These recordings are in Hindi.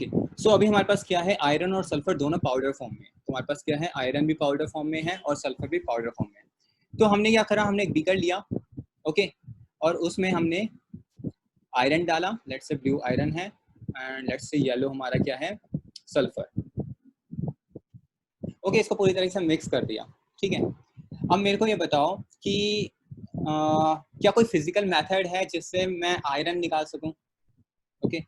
ओके सो अभी हमारे पास क्या है, आयरन और सल्फर दोनों पाउडर फॉर्म में है। तो हमारे पास क्या है, आयरन भी पाउडर फॉर्म में है और सल्फर भी पाउडर फॉर्म में है। तो हमने क्या करा, हमने एक बीकर लिया, ओके, और उसमें हमने आयरन डाला, लेट्स से ब्लू आयरन है एंड लेट्स से येलो हमारा क्या है, सल्फर। ओके, इसको पूरी तरह से मिक्स कर दिया, ठीक है। अब मेरे को ये बताओ कि क्या कोई फिजिकल मेथड है जिससे मैं आयरन निकाल सकूं? Okay,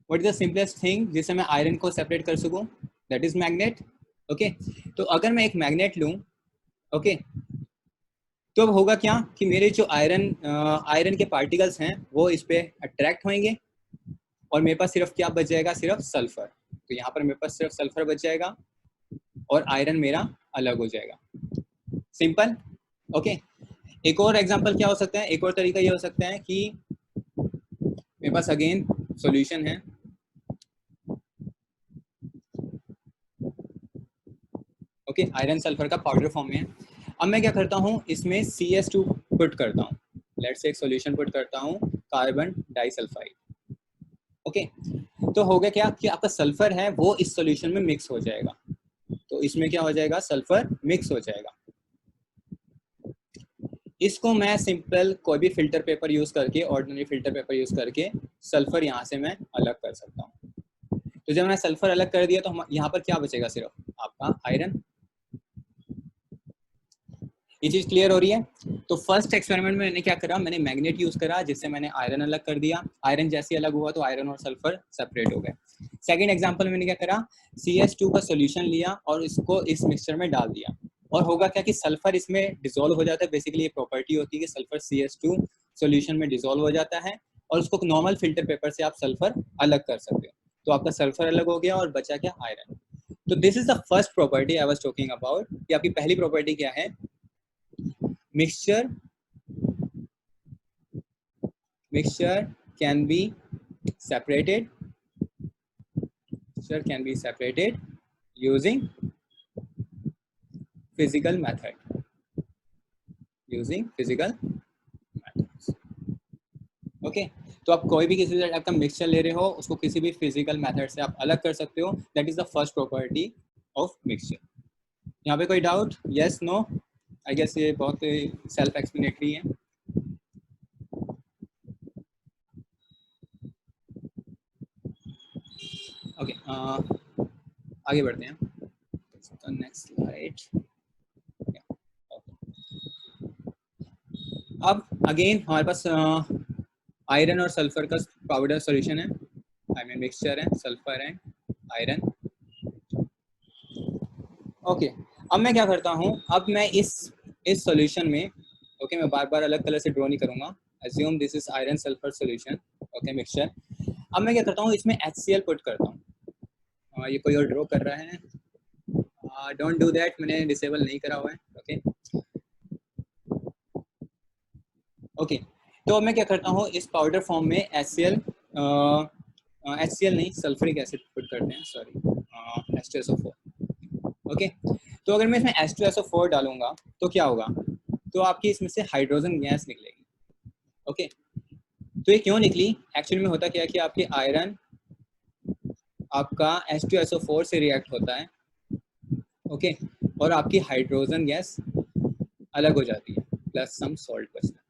what is the simplest thing जिससे मैं आयरन को सेपरेट कर सकूं? That is magnet. ओके, तो अगर मैं एक मैग्नेट लूं, ओके, तो अब होगा क्या कि मेरे जो आयरन के पार्टिकल्स हैं वो इस पे अट्रैक्ट होंगे और मेरे पास सिर्फ क्या बच जाएगा, सिर्फ सल्फर। तो यहाँ पर मेरे पास सिर्फ सल्फर बच जाएगा और आयरन मेरा अलग हो जाएगा। सिंपल। ओके, एक और एग्जांपल क्या हो सकता है, एक और तरीका ये हो सकता है कि मेरे पास अगेन सॉल्यूशन है, ओके, आयरन सल्फर का पाउडर फॉर्म में है। अब मैं क्या करता हूँ, इसमें CS2 पुट करता हूँ, लेट्स से एक सॉल्यूशन पुट करता हूँ, कार्बन डाइसल्फाइड। ओके, तो हो गया क्या कि आपका सल्फर है वो इस सॉल्यूशन में मिक्स हो जाएगा। तो इसमें क्या हो जाएगा, सल्फर मिक्स हो जाएगा। इसको मैं सिंपल कोई भी फिल्टर पेपर यूज करके, ऑर्डिनरी फिल्टर पेपर यूज करके सल्फर यहाँ से मैं अलग कर सकता हूँ। तो जब मैं सल्फर अलग कर दिया तो हम यहाँ पर क्या बचेगा, सिर्फ आपका आयरन। ये चीज क्लियर हो रही है? तो फर्स्ट एक्सपेरिमेंट में मैंने क्या करा, मैंने मैग्नेट यूज करा जिससे मैंने आयरन अलग कर दिया। आयरन जैसे अलग हुआ तो आयरन और सल्फर सेपरेट हो गए। सेकंड एग्जांपल में मैंने क्या करा, CS2 का सॉल्यूशन लिया और इसको इस मिक्सचर में डाल दिया और होगा क्या कि सल्फर इसमें डिसॉल्व हो जाता है। बेसिकली ये प्रॉपर्टी होती है कि सल्फर CS2 सॉल्यूशन में डिसॉल्व हो जाता है और उसको नॉर्मल फिल्टर पेपर से आप सल्फर अलग कर सकते हो। तो आपका सल्फर अलग हो गया और बचा क्या, आयरन। तो this is the first property I was talking about, कि आपकी पहली प्रॉपर्टी क्या है, mixture can be separated, mixture can be separated using physical method, using physical methods। Okay, तो आप कोई भी किसी टाइप का मिक्सचर ले रहे हो उसको किसी भी फिजिकल मेथड से आप अलग कर सकते हो। That is the first property of mixture. यहाँ पे कोई doubt, yes no? I guess ये बहुत सेल्फ एक्सप्लेनेटरी है। ओके, आगे बढ़ते हैं। Next slide. अब अगेन हमारे पास आयरन और सल्फर का पाउडर सॉल्यूशन है, आई मीन मिक्सचर है, सल्फर एंड आयरन। ओके, अब मैं क्या करता हूँ, अब मैं इस सॉल्यूशन में, ओके, मैं बार बार अलग कलर से ड्रॉ नहीं करूंगा। Assume this is iron sulphur solution, okay, mixture. अब मैं क्या करता हूँ, इसमें HCl पुट करता हूँ। ये कोई और ड्रॉ कर रहा है, डोंट डू दैट, मैंने डिसेबल नहीं करा हुआ है। ओके ओके, तो मैं क्या करता हूँ, इस पाउडर फॉर्म में HCl नहीं, सल्फ्यूरिक एसिड पुट करते हैं, सॉरी, H2SO4। ओके, तो अगर मैं इसमें H2SO4 डालूंगा तो क्या होगा, तो आपकी इसमें से हाइड्रोजन गैस निकलेगी। ओके, तो ये क्यों निकली, एक्चुअली में होता क्या है कि आपकी आयरन आपका H2SO4 से रिएक्ट होता है, ओके, और आपकी हाइड्रोजन गैस अलग हो जाती है प्लस सम सॉल्ट बचता है।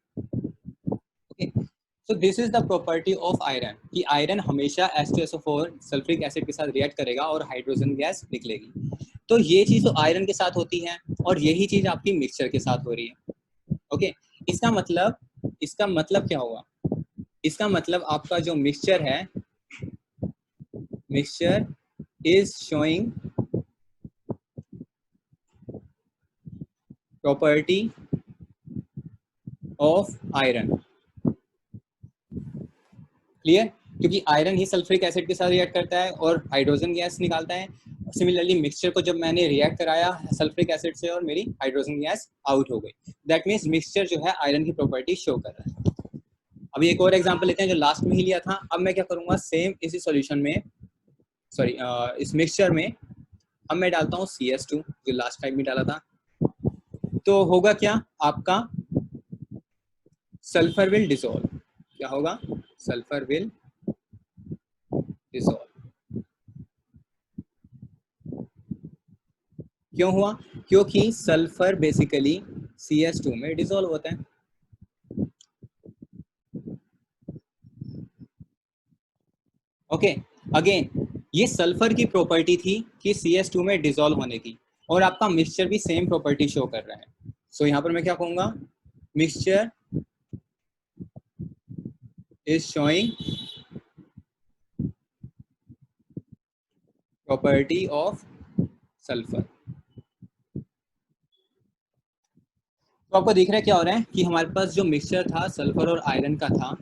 Okay, so this is the property of iron, कि आयरन हमेशा H2SO4 सल्फ्यूरिक एसिड के साथ रिएक्ट करेगा और हाइड्रोजन गैस निकलेगी। तो ये चीज तो आयरन के साथ होती है और यही चीज आपकी मिक्सचर के साथ हो रही है। ओके, इसका मतलब क्या होगा, इसका मतलब आपका जो मिक्सचर है, mixture is showing property of iron. Clear? क्योंकि आयरन ही सल्फ्यूरिक एसिड के साथ रिएक्ट करता है और हाइड्रोजन गैस निकालता है। सिमिलरली मिक्सचर को जब मैंने रिएक्ट कराया सल्फ्यूरिक एसिड से और मेरी हाइड्रोजन गैस आउट हो गई। दैट मीन्स मिक्सचर जो है आयरन की प्रॉपर्टी शो कर रहा है। अभी एक और एग्जांपल लेते हैं जो लास्ट में ही लिया था। अब मैं क्या करूंगा, सेम इसी सॉल्यूशन में, सॉरी इस मिक्सचर में अब मैं डालता हूँ CS2 जो लास्ट टाइम में डाला था। तो होगा क्या, आपका सल्फर विल डिसॉल्व। क्या होगा, सल्फर विल डिसॉल्व। क्यों हुआ? क्योंकि सल्फर बेसिकली CS2 में डिसॉल्व होता है। ओके, अगेन ये सल्फर की प्रॉपर्टी थी कि CS2 में डिसॉल्व होने की, और आपका मिक्सचर भी सेम प्रॉपर्टी शो कर रहा है। सो यहाँ पर मैं क्या कहूँगा, mixture is showing property of sulphur. तो आपको दिख रहा है क्या हो रहा है कि हमारे पास जो मिक्सचर था सल्फर और आयरन का था,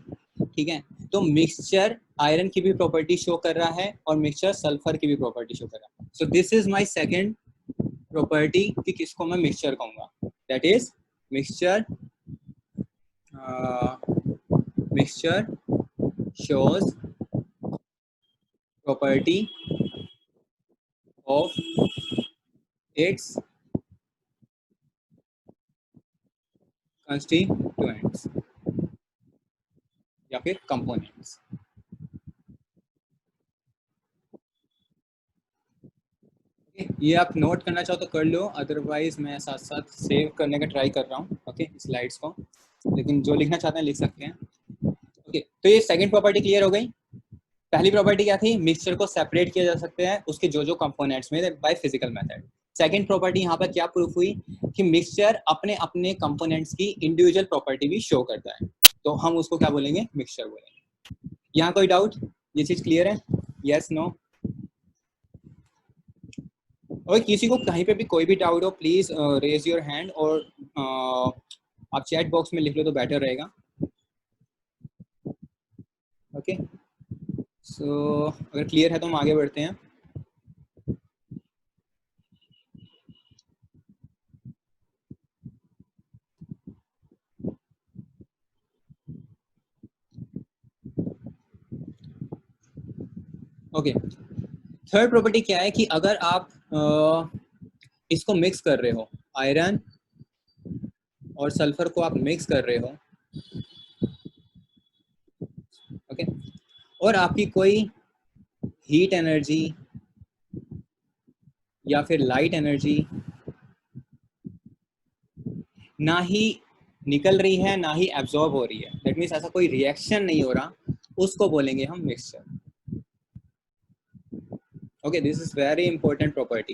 ठीक है, तो मिक्सचर आयरन की भी प्रॉपर्टी शो कर रहा है और मिक्सचर सल्फर की भी प्रॉपर्टी शो कर रहा है। सो this is my second property कि किसको मैं मिक्सचर कहूंगा, that is mixture mixture shows property of its constituents या फिर कंपोनेंट्स। ये आप नोट करना चाहो तो कर लो, अदरवाइज मैं साथ साथ सेव करने का ट्राई कर रहा हूँ ओके स्लाइड्स को, लेकिन जो लिखना चाहते हैं लिख सकते हैं। ओके, तो ये सेकंड प्रॉपर्टी क्लियर हो गई। पहली प्रॉपर्टी क्या थी, मिक्सचर को सेपरेट किया जा सकते हैं उसके जो जो कंपोनेंट्स में by physical method. Second property यहाँ पर क्या प्रूफ हुई कि मिक्सचर अपने अपने कंपोनेंट्स की इंडिविजुअल प्रॉपर्टी भी शो करता है, तो हम उसको क्या बोलेंगे, मिक्सचर बोलेंगे। यहाँ कोई डाउट, ये चीज क्लियर है? Yes no? और किसी को कहीं पे भी कोई भी डाउट हो प्लीज रेज योर हैंड, और आप चैट बॉक्स में लिख लो तो बेटर रहेगा। ओके, सो अगर क्लियर है तो हम आगे बढ़ते हैं। ओके, थर्ड प्रॉपर्टी क्या है कि अगर आप इसको मिक्स कर रहे हो, आयरन और सल्फर को आप मिक्स कर रहे हो, ओके, और आपकी कोई हीट एनर्जी या फिर लाइट एनर्जी ना ही निकल रही है ना ही एब्जॉर्ब हो रही है, दैट मीन्स ऐसा कोई रिएक्शन नहीं हो रहा, उसको बोलेंगे हम mixture. Okay, this is very important property.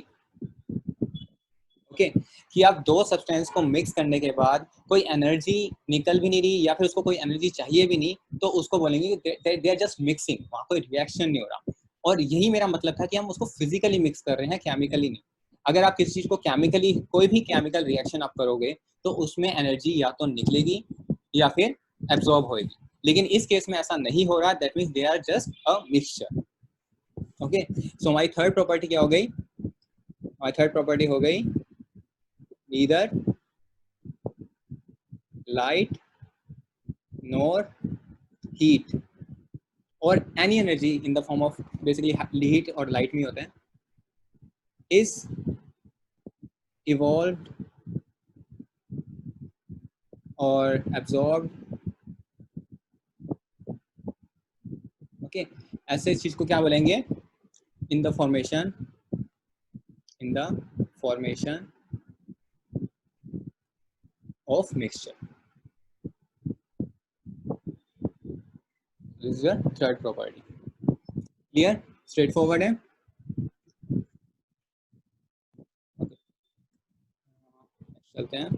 Okay, कि आप दो सब्सटेंस को मिक्स करने के बाद कोई एनर्जी निकल भी नहीं रही या फिर उसको कोई एनर्जी चाहिए भी नहीं, तो उसको बोलेंगे दे आर जस्ट मिक्सिंग, वहाँ कोई रिएक्शन नहीं हो रहा। और यही मेरा मतलब था कि हम उसको फिजिकली मिक्स कर रहे हैं, केमिकली नहीं। अगर आप किसी चीज को केमिकली, कोई भी केमिकल रिएक्शन आप करोगे तो उसमें एनर्जी या तो निकलेगी या फिर एब्जॉर्ब होएगी, लेकिन इस केस में ऐसा नहीं हो रहा, that means they are just a mixture. Okay, so my third property क्या हो गई, माई थर्ड प्रॉपर्टी हो गई neither light nor heat or any energy in the form of basically heat और light में होता है is evolved or absorbed। Okay, ऐसे चीज को क्या बोलेंगे, in the formation of mixture। this is your third property। clear, straightforward है। okay, चलते हैं।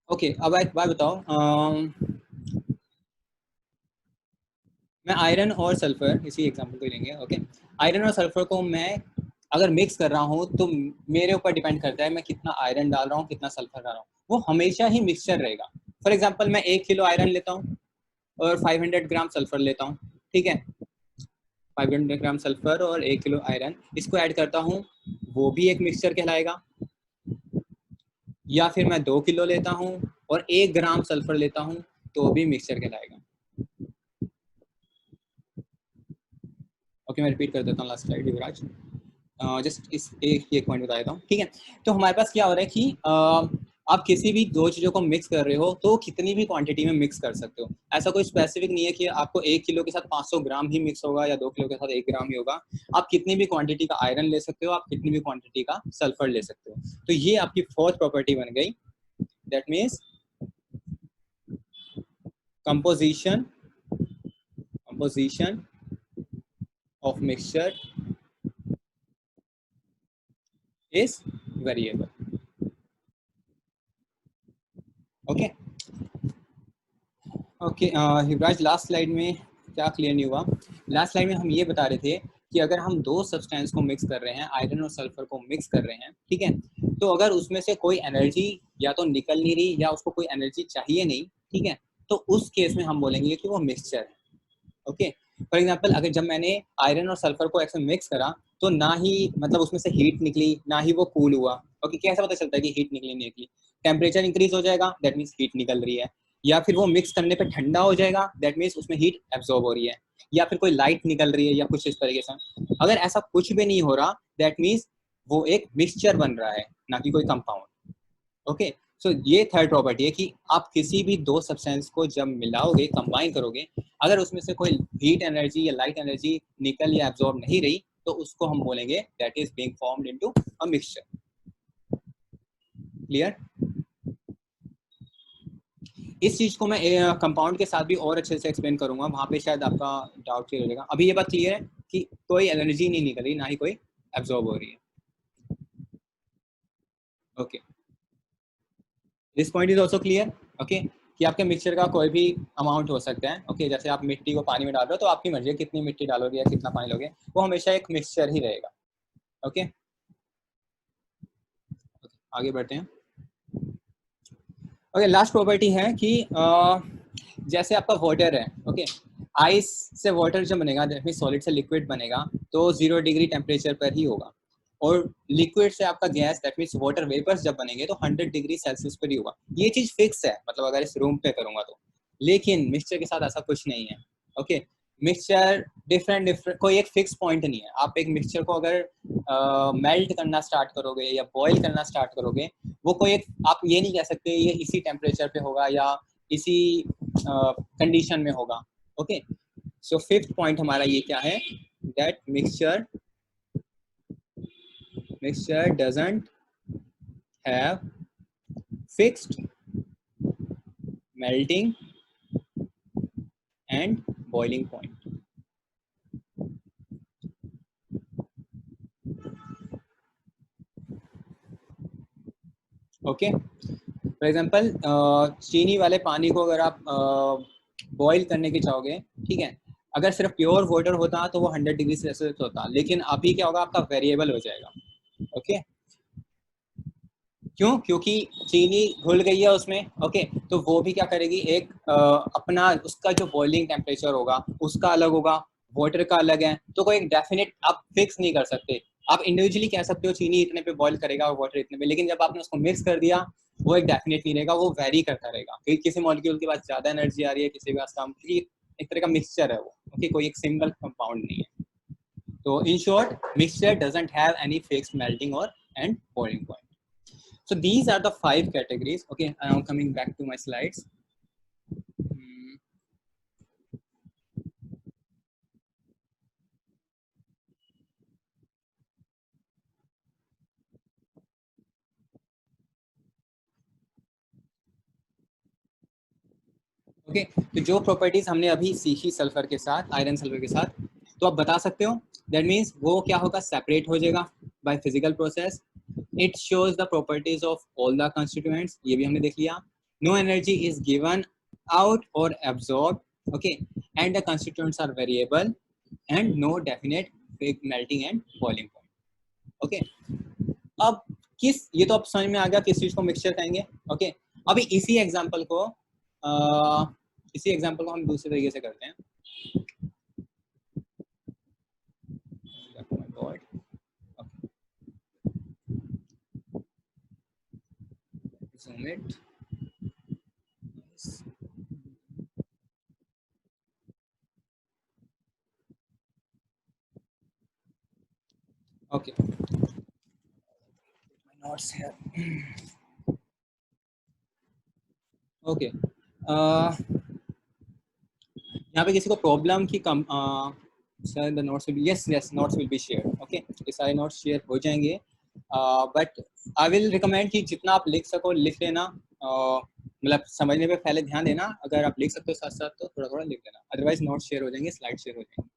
ओके, अब एक बात बताओ, मैं आयरन और सल्फर, इसी एग्जांपल को लेंगे। ओके, आयरन और सल्फर को मैं अगर मिक्स कर रहा हूँ तो मेरे ऊपर डिपेंड करता है मैं कितना आयरन डाल रहा हूँ कितना सल्फर डाल रहा हूँ, वो हमेशा ही मिक्सचर रहेगा। फॉर एग्जांपल मैं 1 किलो आयरन लेता हूँ और 500 ग्राम सल्फर लेता हूँ, ठीक है, 500 ग्राम सल्फर और 1 किलो आयरन, इसको ऐड करता हूँ, वो भी एक मिक्सचर कहलाएगा। या फिर मैं 2 किलो लेता हूँ और 1 ग्राम सल्फर लेता हूँ तो भी मिक्सचर कहलाएगा। ओके, मैं रिपीट कर देता हूँ लास्ट स्लाइड युवराज, जस्ट इस एक पॉइंट बता देता हूँ, ठीक है। तो हमारे पास क्या हो रहा है कि आप किसी भी दो चीजों को मिक्स कर रहे हो तो कितनी भी क्वांटिटी में मिक्स कर सकते हो। ऐसा कोई स्पेसिफिक नहीं है कि आपको 1 किलो के साथ 500 ग्राम ही मिक्स होगा या 2 किलो के साथ 1 ग्राम ही होगा। आप कितनी भी क्वांटिटी का आयरन ले सकते हो, आप कितनी भी क्वांटिटी का सल्फर ले सकते हो। तो ये आपकी फोर्थ प्रॉपर्टी बन गई। That means composition of mixture is variable. Okay okay Yuvraj, last slide में क्या क्लियर नहीं हुआ? लास्ट स्लाइड में हम ये बता रहे थे कि अगर हम दो सब्सटेंस को मिक्स कर रहे हैं, आयरन और सल्फर को मिक्स कर रहे हैं, ठीक है, तो अगर उसमें से कोई एनर्जी या तो निकल नहीं रही या उसको कोई एनर्जी चाहिए नहीं, ठीक है, तो उस केस में हम बोलेंगे कि वो मिक्सचर है। ओके, फॉर एग्जाम्पल अगर जब मैंने आयरन और सल्फर को ऐसे मिक्स करा तो ना ही मतलब उसमें से हीट निकली ना ही वो कूल हुआ। ओके, कैसे पता चलता है कि हीट निकली नहीं निकली? टेम्परेचर इंक्रीज हो जाएगा, दैट मीन्स हीट निकल रही है, या फिर वो मिक्स करने पे ठंडा हो जाएगा, दैट मीन्स उसमें हीट एब्जॉर्ब हो रही है, या फिर कोई लाइट निकल रही है या कुछ इस तरीके से। अगर ऐसा कुछ भी नहीं हो रहा, दैट मीन्स वो एक मिक्सचर बन रहा है, ना कि कोई कंपाउंड। ओके, सो ये थर्ड प्रॉपर्टी है कि आप किसी भी दो सब्सटेंस को जब मिलाओगे, कंबाइन करोगे, अगर उसमें से कोई हीट एनर्जी या लाइट एनर्जी निकल या एब्जॉर्ब नहीं रही, तो उसको हम बोलेंगे that is being formed into a mixture. Clear? इस चीज को मैं कंपाउंड के साथ भी और अच्छे से एक्सप्लेन करूंगा, वहां पे शायद आपका डाउट क्लियर हो जाएगा। अभी ये बात क्लियर है कि कोई एनर्जी नहीं निकल रही, ना ही कोई एब्जॉर्ब हो रही है। Okay, this point is also clear. Okay, कि आपके मिक्सचर का कोई भी अमाउंट हो सकता है। ओके, जैसे आप मिट्टी को पानी में डाल रहे हो तो आपकी मर्जी है कितनी मिट्टी डालोगे या कितना पानी लोगे, वो हमेशा एक मिक्सचर ही रहेगा। ओके, आगे बढ़ते हैं। ओके, लास्ट प्रॉपर्टी है कि जैसे आपका वाटर है, ओके, आइस से वाटर जब बनेगा, दैट सॉलिड से लिक्विड बनेगा, तो 0 डिग्री टेम्परेचर पर ही होगा। और लिक्विड से आपका gas, that means water vapours जब बनेंगे तो 100 डिग्री सेल्सियस पर ही होगा। ये चीज फिक्स है, मतलब अगर इस रूम पे करूंगा तो। लेकिन मिक्सचर के साथ ऐसा कुछ नहीं है। ओके, मिक्सचर डिफरेंट डिफरेंट, कोई एक फिक्स पॉइंट नहीं है। आप एक मिक्सचर को अगर मेल्ट करना स्टार्ट करोगे या बॉईल करना स्टार्ट करोगे, वो कोई एक, आप ये नहीं कह सकते ये इसी टेम्परेचर पे होगा या इसी कंडीशन में होगा। ओके, सो फिफ्थ पॉइंट हमारा ये क्या है, that mixture doesn't have fixed melting and boiling point. Okay, for example चीनी वाले पानी को अगर आप बॉईल करने की चाहोगे, ठीक है, अगर सिर्फ प्योर वाटर होता तो वो 100 डिग्री सेल्सियस होता, लेकिन अभी क्या होगा, आपका वेरिएबल हो जाएगा। ओके, क्यों? क्योंकि चीनी घुल गई है उसमें। ओके, तो वो भी क्या करेगी, एक अपना उसका जो बॉइलिंग टेम्परेचर होगा उसका अलग होगा, वाटर का अलग है, तो कोई एक डेफिनेट आप फिक्स नहीं कर सकते। आप इंडिविजुअली कह सकते हो चीनी इतने पे बॉईल करेगा और वाटर इतने पे, लेकिन जब आपने उसको मिक्स कर दिया, वो एक डेफिनेट नहीं रहेगा, वो वेरी करता रहेगा, क्योंकि किसी मॉलिक्यूल के पास ज्यादा एनर्जी आ रही है, किसी के पास कम, क्योंकि एक तरह का मिक्सचर है वो। ओके, कोई एक सिंगल कंपाउंड नहीं है। तो in short, mixture doesn't have any fixed melting और and boiling point. So these are the 5 categories. Okay, I am coming back to my slides. Hmm, okay, तो जो प्रॉपर्टीज हमने अभी सीखी सल्फर के साथ, आयरन सल्फर के साथ, तो आप बता सकते हो दैट मीन्स वो क्या होगा, सेपरेट हो जाएगा by physical process. It shows the properties of all the constituents, ये भी हमने देख लिया। No energy is given out और absorb, okay, and the constituents are variable and no definite melting and boiling point. Okay, अब किस, ये तो अब समझ में आ गया किस चीज को मिक्सचर कहेंगे। ओके, अभी इसी एग्जांपल को हम दूसरे तरीके से करते हैं। Zoom it. Okay, my notes here. Okay, यहाँ पे किसी को प्रॉब्लम की कम sir the notes will be, yes yes notes will be share, okay, ये सारे नोट्स शेयर हो जाएंगे, बट आई विल रिकमेंड कि जितना आप लिख सको लिख लेना, मतलब समझने पे पहले ध्यान देना, अगर आप लिख सकते हो साथ साथ तो थोड़ा थोड़ा लिख लेना, अदरवाइज नोट्स शेयर हो जाएंगे, स्लाइड शेयर हो जाएंगे।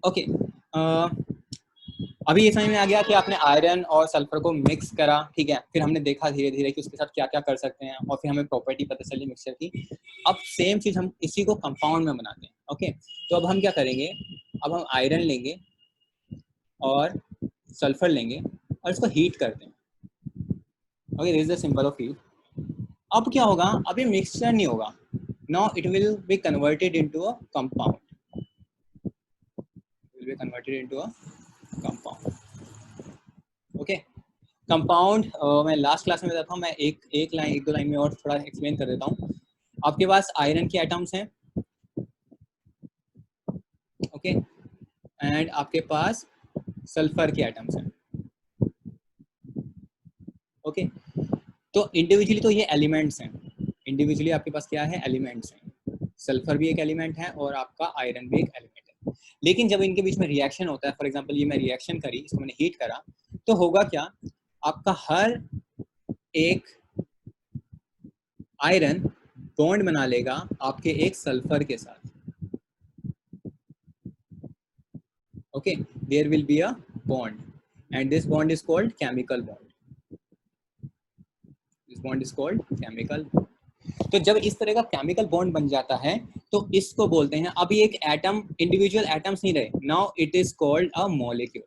ओके, अभी ये समझ में आ गया कि आपने आयरन और सल्फर को मिक्स करा, ठीक है, फिर हमने देखा धीरे धीरे कि उसके साथ क्या क्या कर सकते हैं, और फिर हमें प्रॉपर्टी पता चली मिक्सचर की। अब सेम चीज हम इसी को कंपाउंड में बनाते हैं, ओके। तो अब हम क्या करेंगे, अब हम आयरन लेंगे और सल्फर लेंगे और इसको हीट करते हैं, okay, this is the symbol of heat. अब क्या होगा, अब ये मिक्सचर नहीं होगा, now it will be converted into a compound, will be converted into a compound, okay. Compound मैं लास्ट क्लास में बताता हूँ, मैं एक लाइन एक दो लाइन में और थोड़ा एक्सप्लेन कर देता हूँ। आपके पास आयरन के एटम्स हैं, ओके, एंड आपके पास सल्फर के एटम्स हैं, ओके। तो इंडिविजुअली तो ये एलिमेंट्स हैं, इंडिविजुअली आपके पास क्या है, एलिमेंट्स हैं, सल्फर भी एक एलिमेंट है और आपका आयरन भी एक एलिमेंट है। लेकिन जब इनके बीच में रिएक्शन होता है, फॉर एग्जांपल ये मैं रिएक्शन करी, इसको मैंने हीट करा, तो होगा क्या, आपका हर एक आयरन बॉन्ड बना लेगा आपके एक सल्फर के साथ, okay, there will be a bond and this bond is called chemical bond, this bond is called chemical. तो जब इस तरह का केमिकल बॉन्ड बन जाता है तो इसको बोलते हैं, अभी एक एटम इंडिविजुअल एटम्स नहीं रहे, now it is called a molecule,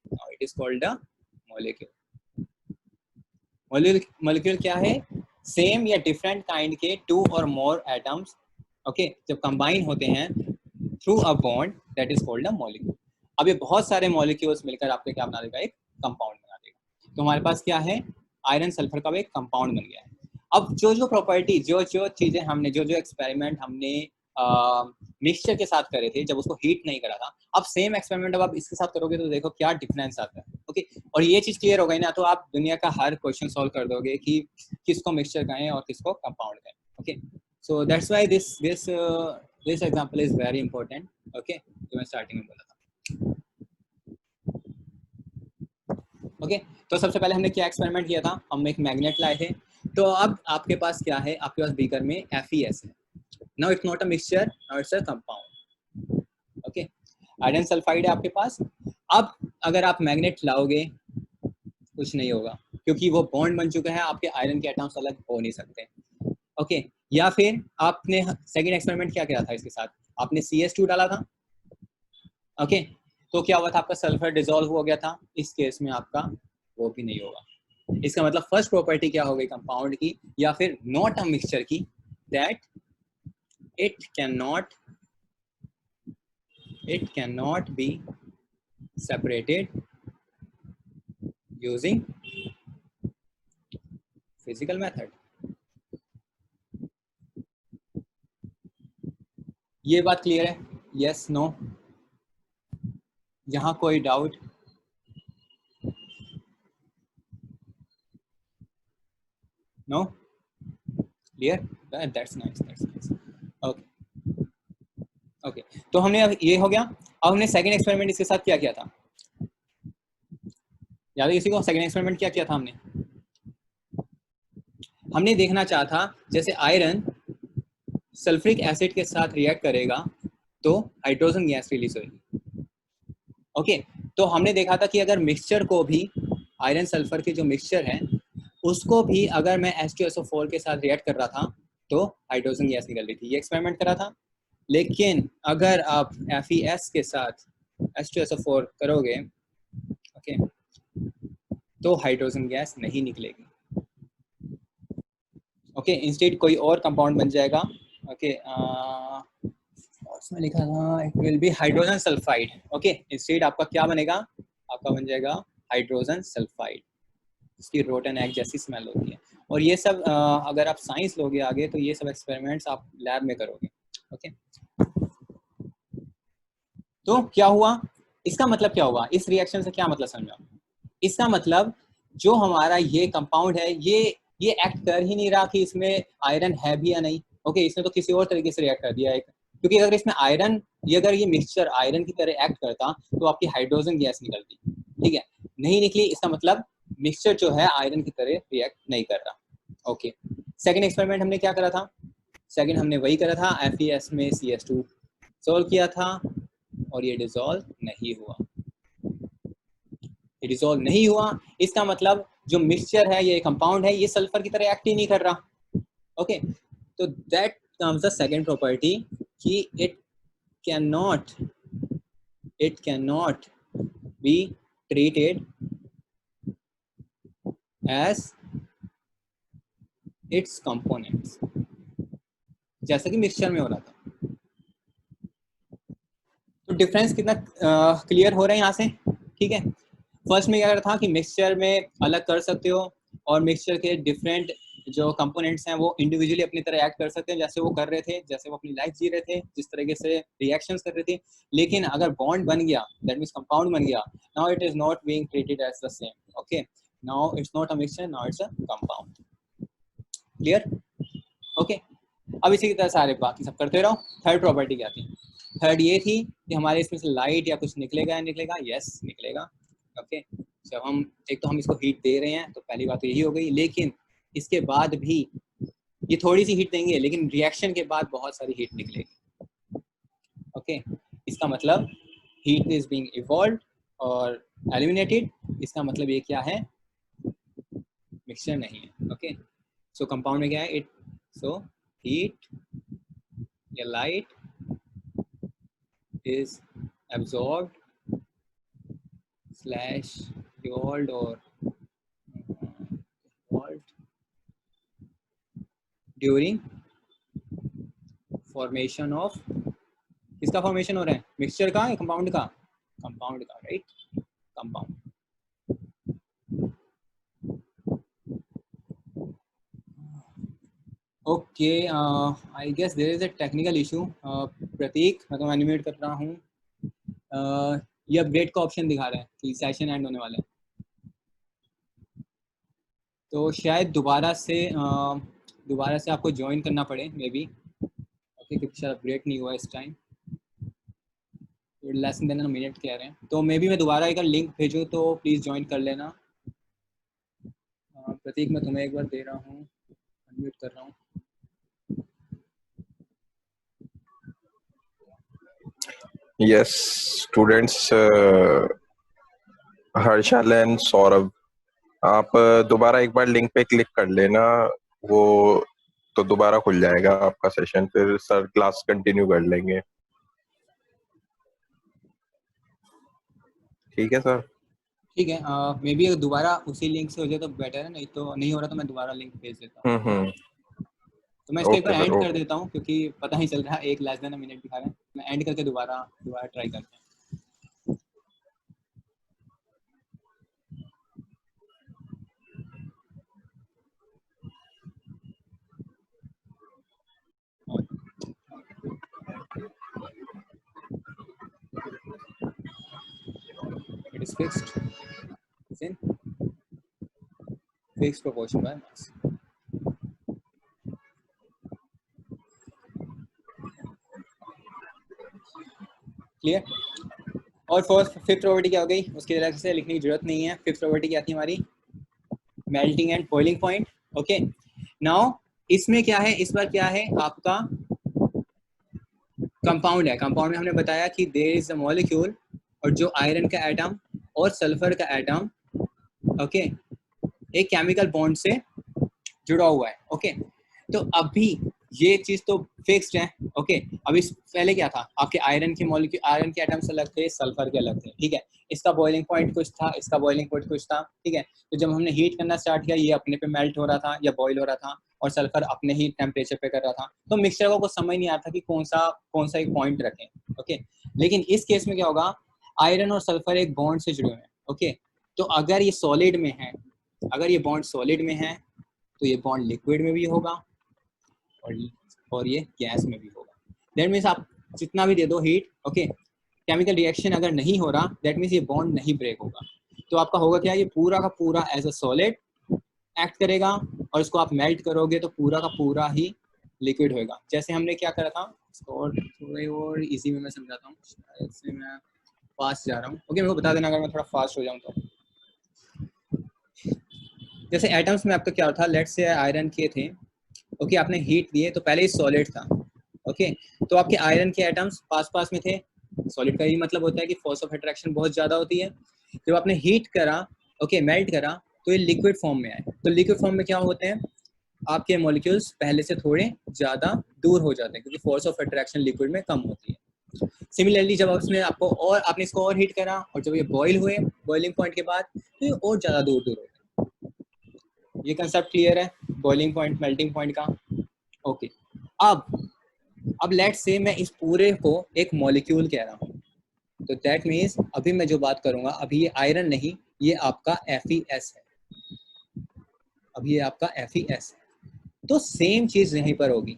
now it is called a molecule. Molecule क्या है, सेम या डिफरेंट काइंड के टू और मोर एटम्स, ओके, जब कंबाइन होते हैं through a bond, that is called a molecule. अब ये बहुत सारे मॉलिक्यूल्स मिलकर आपके क्या बना देगा, एक कंपाउंड बना देगा। तो हमारे पास क्या है, आयरन सल्फर का एक कंपाउंड बन गया है। अब जो जो प्रॉपर्टी, जो जो चीजें हमने, जो जो एक्सपेरिमेंट हमने मिक्सचर के साथ करे थे जब उसको हीट नहीं करा था, अब सेम एक्सपेरिमेंट अब आप इसके साथ करोगे तो देखो क्या डिफरेंस आता है, ओके। और ये चीज क्लियर हो गई ना, तो आप दुनिया का हर क्वेश्चन सॉल्व कर दोगे कि किसको मिक्सचर कहें और किसको कंपाउंड कहें, okay. So that's why this example is very important, okay, जो मैं स्टार्टिंग में बोला था, ओके। तो सबसे पहले हमने क्या एक्सपेरिमेंट किया था, हम एक मैग्नेट लाए थे। तो अब आपके पास क्या है, आपके पास बीकर में FeS है, now it's not a mixture, now it's a compound, okay. Iron sulphide है आपके पास। अब अगर आप मैग्नेट लाओगे कुछ नहीं होगा, क्योंकि वो बॉन्ड बन चुका है, आपके आयरन के एटम्स अलग हो नहीं सकते, ओके। या फिर आपने सेकंड एक्सपेरिमेंट क्या किया था इसके साथ, आपने CS2 डाला था, ओके। तो क्या हुआ था, आपका सल्फर डिसॉल्व हो गया था, इस केस में आपका वो भी नहीं होगा। इसका मतलब फर्स्ट प्रॉपर्टी क्या हो गई कंपाउंड की या फिर नॉट अ मिक्सचर की, that it can not be separated using physical method। ये बात क्लियर है, यस नो, यहाँ कोई doubt, no, clear, that's nice, that's nice, okay, okay. तो हमने अब ये हो गया। अब हमने सेकंड एक्सपेरिमेंट इसके साथ क्या किया था, याद है किसी को, सेकंड एक्सपेरिमेंट क्या किया था हमने देखना चाहा था जैसे आयरन सल्फ्रिक एसिड के साथ रिएक्ट करेगा तो हाइड्रोजन गैस रिलीज होगी, ओके। तो हमने देखा था कि अगर मिक्सचर को भी, आयरन सल्फर के जो मिक्सचर है उसको भी अगर मैं H2SO4 के साथ रिएक्ट कर रहा था तो हाइड्रोजन गैस निकल रही थी, ये एक्सपेरिमेंट करा था। लेकिन अगर आप FeS के साथ H2SO4 करोगे, ओके, तो हाइड्रोजन गैस नहीं निकलेगी, ओके, इंस्टेड कोई और कंपाउंड बन जाएगा, ओके। उसमें लिखा था it will be hydrogen sulphide, okay. Instead आपका क्या बनेगा, आपका बन जाएगा हाइड्रोजन सल्फाइड, इसकी रोटन एग जैसी स्मेल होती है। और ये सब अगर आप साइंस लोगे आगे तो ये सब एक्सपेरिमेंट्स आप लैब में करोगे, ओके। तो क्या हुआ, इसका मतलब क्या हुआ, इस रिएक्शन से क्या मतलब समझो, इसका मतलब जो हमारा ये कंपाउंड है ये ये एक्ट कर ही नहीं रहा कि इसमें आयरन है भी या नहीं। ओके, इसने तो किसी और तरीके से रिएक्ट कर दिया है, क्योंकि अगर इसमें आयरन, ये अगर ये मिक्सचर आयरन की तरह एक्ट करता तो आपकी हाइड्रोजन गैस निकलती, ठीक है, नहीं निकली, इसका मतलब मिक्सचर जो है आयरन की तरह रिएक्ट नहीं कर रहा। ओके, सेकंड एक्सपेरिमेंट हमने क्या करा था? सेकंड हमने वही करा था, FeS में CS2 सोल्व किया था और ये डिसॉल्व नहीं हुआ। ये डिसॉल्व नहीं हुआ, इसका मतलब जो मिक्सचर है, ये कंपाउंड है, ये सल्फर की तरह एक्ट ही नहीं कर रहा। ओके, तो that comes the second property कि it cannot be treated as its components, जैसा कि मिक्सचर में हो रहा था। तो डिफरेंस कितना क्लियर हो रहा है यहाँ से, ठीक है। फर्स्ट में क्या कर था कि मिक्सचर में अलग कर सकते हो और मिक्सचर के डिफरेंट जो कंपोनेंट्स हैं वो इंडिविजुअली अपनी तरह एक्ट कर सकते हैं, जैसे वो कर रहे थे, जैसे वो अपनी लाइफ जी रहे थे, जिस तरीके से रिएक्शंस कर रहे थे। लेकिन अगर बॉन्ड बन गया, दैट मींस कंपाउंड बन गया, now it is not being treated as the same. Okay, now it's not a mixture, now it's a compound. Clear? Okay, अब इसी की तरह सारे बाकी सब करते रहो। थर्ड प्रॉपर्टी क्या थी? थर्ड ये थी कि हमारे इसमें से लाइट या कुछ निकलेगा या निकलेगा? यस, निकलेगा। ओके, जब हम एक तो हम इसको हीट दे रहे हैं तो पहली बात तो यही हो गई, लेकिन इसके बाद भी ये थोड़ी सी हीट देंगे, लेकिन रिएक्शन के बाद बहुत सारी हीट निकलेगी। ओके, इसका मतलब हीट इज बीइंग इवॉल्व्ड और एलिमिनेटेड। इसका मतलब ये क्या है? मिक्सचर नहीं है। ओके, सो कंपाउंड में क्या है? इट सो हीट या light is absorbed / evolved or evolved during formation of, किसका फॉर्मेशन हो रहा है? मिक्सचर का या कंपाउंड का? कंपाउंड का, right, compound. Okay, I guess there is a technical issue. Prateek, मैं तो एनिमेट कर रहा हूँ, ये अपडेट का ऑप्शन दिखा रहा है कि सेशन एंड होने वाला है, तो शायद दोबारा से आपको ज्वाइन करना पड़े मे बी। ओके, क्योंकि शायद अपडेट नहीं हुआ इस time, less than a minute कह रहे हैं, तो मे बी मैं दोबारा एक लिंक भेजूँ तो प्लीज़ ज्वाइन कर लेना। प्रतीक, मैं तुम्हें एक बार दे रहा हूँ, अनम्यूट कर रहा हूँ। Yes students, Harshal and Saurabh, आप दोबारा एक बार लिंक पे क्लिक कर लेना, वो तो दोबारा खुल जाएगा आपका सेशन, फिर सर क्लास कंटिन्यू कर लेंगे। ठीक है सर? ठीक है, मे बी अगर दोबारा उसी लिंक से हो जाए तो बेटर है, नहीं तो नहीं हो रहा तो मैं दोबारा लिंक भेज देता हूँ। तो मैं इसको एक बार एंड कर देता हूँ क्योंकि पता नहीं चल रहा, एक लेस देन अ मिनट दिखा रहा है। मैं एंड करके दोबारा ट्राई करते हैं। It is fixed. It's in fixed proportion by mass. Clear? और फिफ्थ प्रॉपर्टी क्या हो गई? उसकी तरह से लिखने की जरूरत नहीं है। फिफ्थ प्रॉपर्टी क्या थी हमारी? Melting and boiling point. Okay, now इसमें क्या है? इस बार क्या है आपका? कंपाउंड है। कंपाउंड में हमने बताया कि देयर इज अ मॉलिक्यूल, और जो आयरन का एटम और सल्फर का एटम, ओके, एक केमिकल बॉन्ड से जुड़ा हुआ है। ओके, तो अभी ये चीज तो फिक्स्ड है। ओके, अभी पहले क्या था? आपके आयरन के मॉलिक्यूल, आयरन के एटम्स अलग थे, सल्फर के अलग थे, ठीक है। इसका बॉइलिंग पॉइंट कुछ था, इसका बॉइलिंग पॉइंट कुछ था, ठीक है। तो जब हमने हीट करना स्टार्ट किया, ये अपने पे मेल्ट हो रहा था या बॉईल हो रहा था, और सल्फर अपने ही टेम्परेचर पे कर रहा था। तो मिक्सचर को कुछ समझ नहीं आता कि कौन सा एक पॉइंट रखें। ओके, लेकिन इस केस में क्या होगा? आयरन और सल्फर एक बॉन्ड से जुड़े हुए हैं। ओके, तो अगर ये सॉलिड में है, अगर ये बॉन्ड सॉलिड में है तो ये बॉन्ड लिक्विड में भी होगा और ये गैस में भी होगा। दैट मीन्स आप जितना भी दे दो हीट, ओके, केमिकल रिएक्शन अगर नहीं हो रहा, दैट मीन्स ये बॉन्ड नहीं ब्रेक होगा। तो आपका होगा क्या? ये पूरा का पूरा एज अ सॉलिड एक्ट करेगा और इसको आप मेल्ट करोगे तो पूरा का पूरा ही लिक्विड होएगा। जैसे हमने क्या करा था, इसको और थोड़े और इजी में मैं समझाता हूँ, शायद से मैं फास्ट जा रहा हूँ। ओके, मेरे को बता देना अगर मैं थोड़ा फास्ट हो जाऊँ तो। जैसे एटम्स में आपका क्या था, लेट्स से आयरन के थे, ओके, आपने हीट दिए तो पहले ही सॉलिड था, ओके, तो आपके आयरन के एटम्स पास पास में थे। सॉलिड का ही मतलब होता है कि फोर्स ऑफ अट्रैक्शन बहुत ज़्यादा होती है। जब आपने हीट करा, ओके, मेल्ट करा, तो ये लिक्विड फॉर्म में आए। तो लिक्विड फॉर्म में क्या होते हैं, आपके मॉलिक्यूल्स पहले से थोड़े ज़्यादा दूर हो जाते हैं क्योंकि फोर्स ऑफ अट्रैक्शन लिक्विड में कम होती है। सिमिलरली जब उसने आपको और आपने इसको और हीट करा और जब ये बॉईल हुए बॉइलिंग पॉइंट के बाद, तो ये और ज़्यादा दूर दूर हो गए। ये कंसेप्ट क्लियर है बॉइलिंग पॉइंट मेल्टिंग पॉइंट का? ओके, अब लेट्स से मैं इस पूरे को एक मॉलिक्यूल कह रहा हूँ, तो दैट मीन्स अभी मैं जो बात करूंगा, अभी ये आयरन नहीं, ये आपका FeS है, अभी ये आपका FeS है। तो सेम चीज यहीं पर होगी,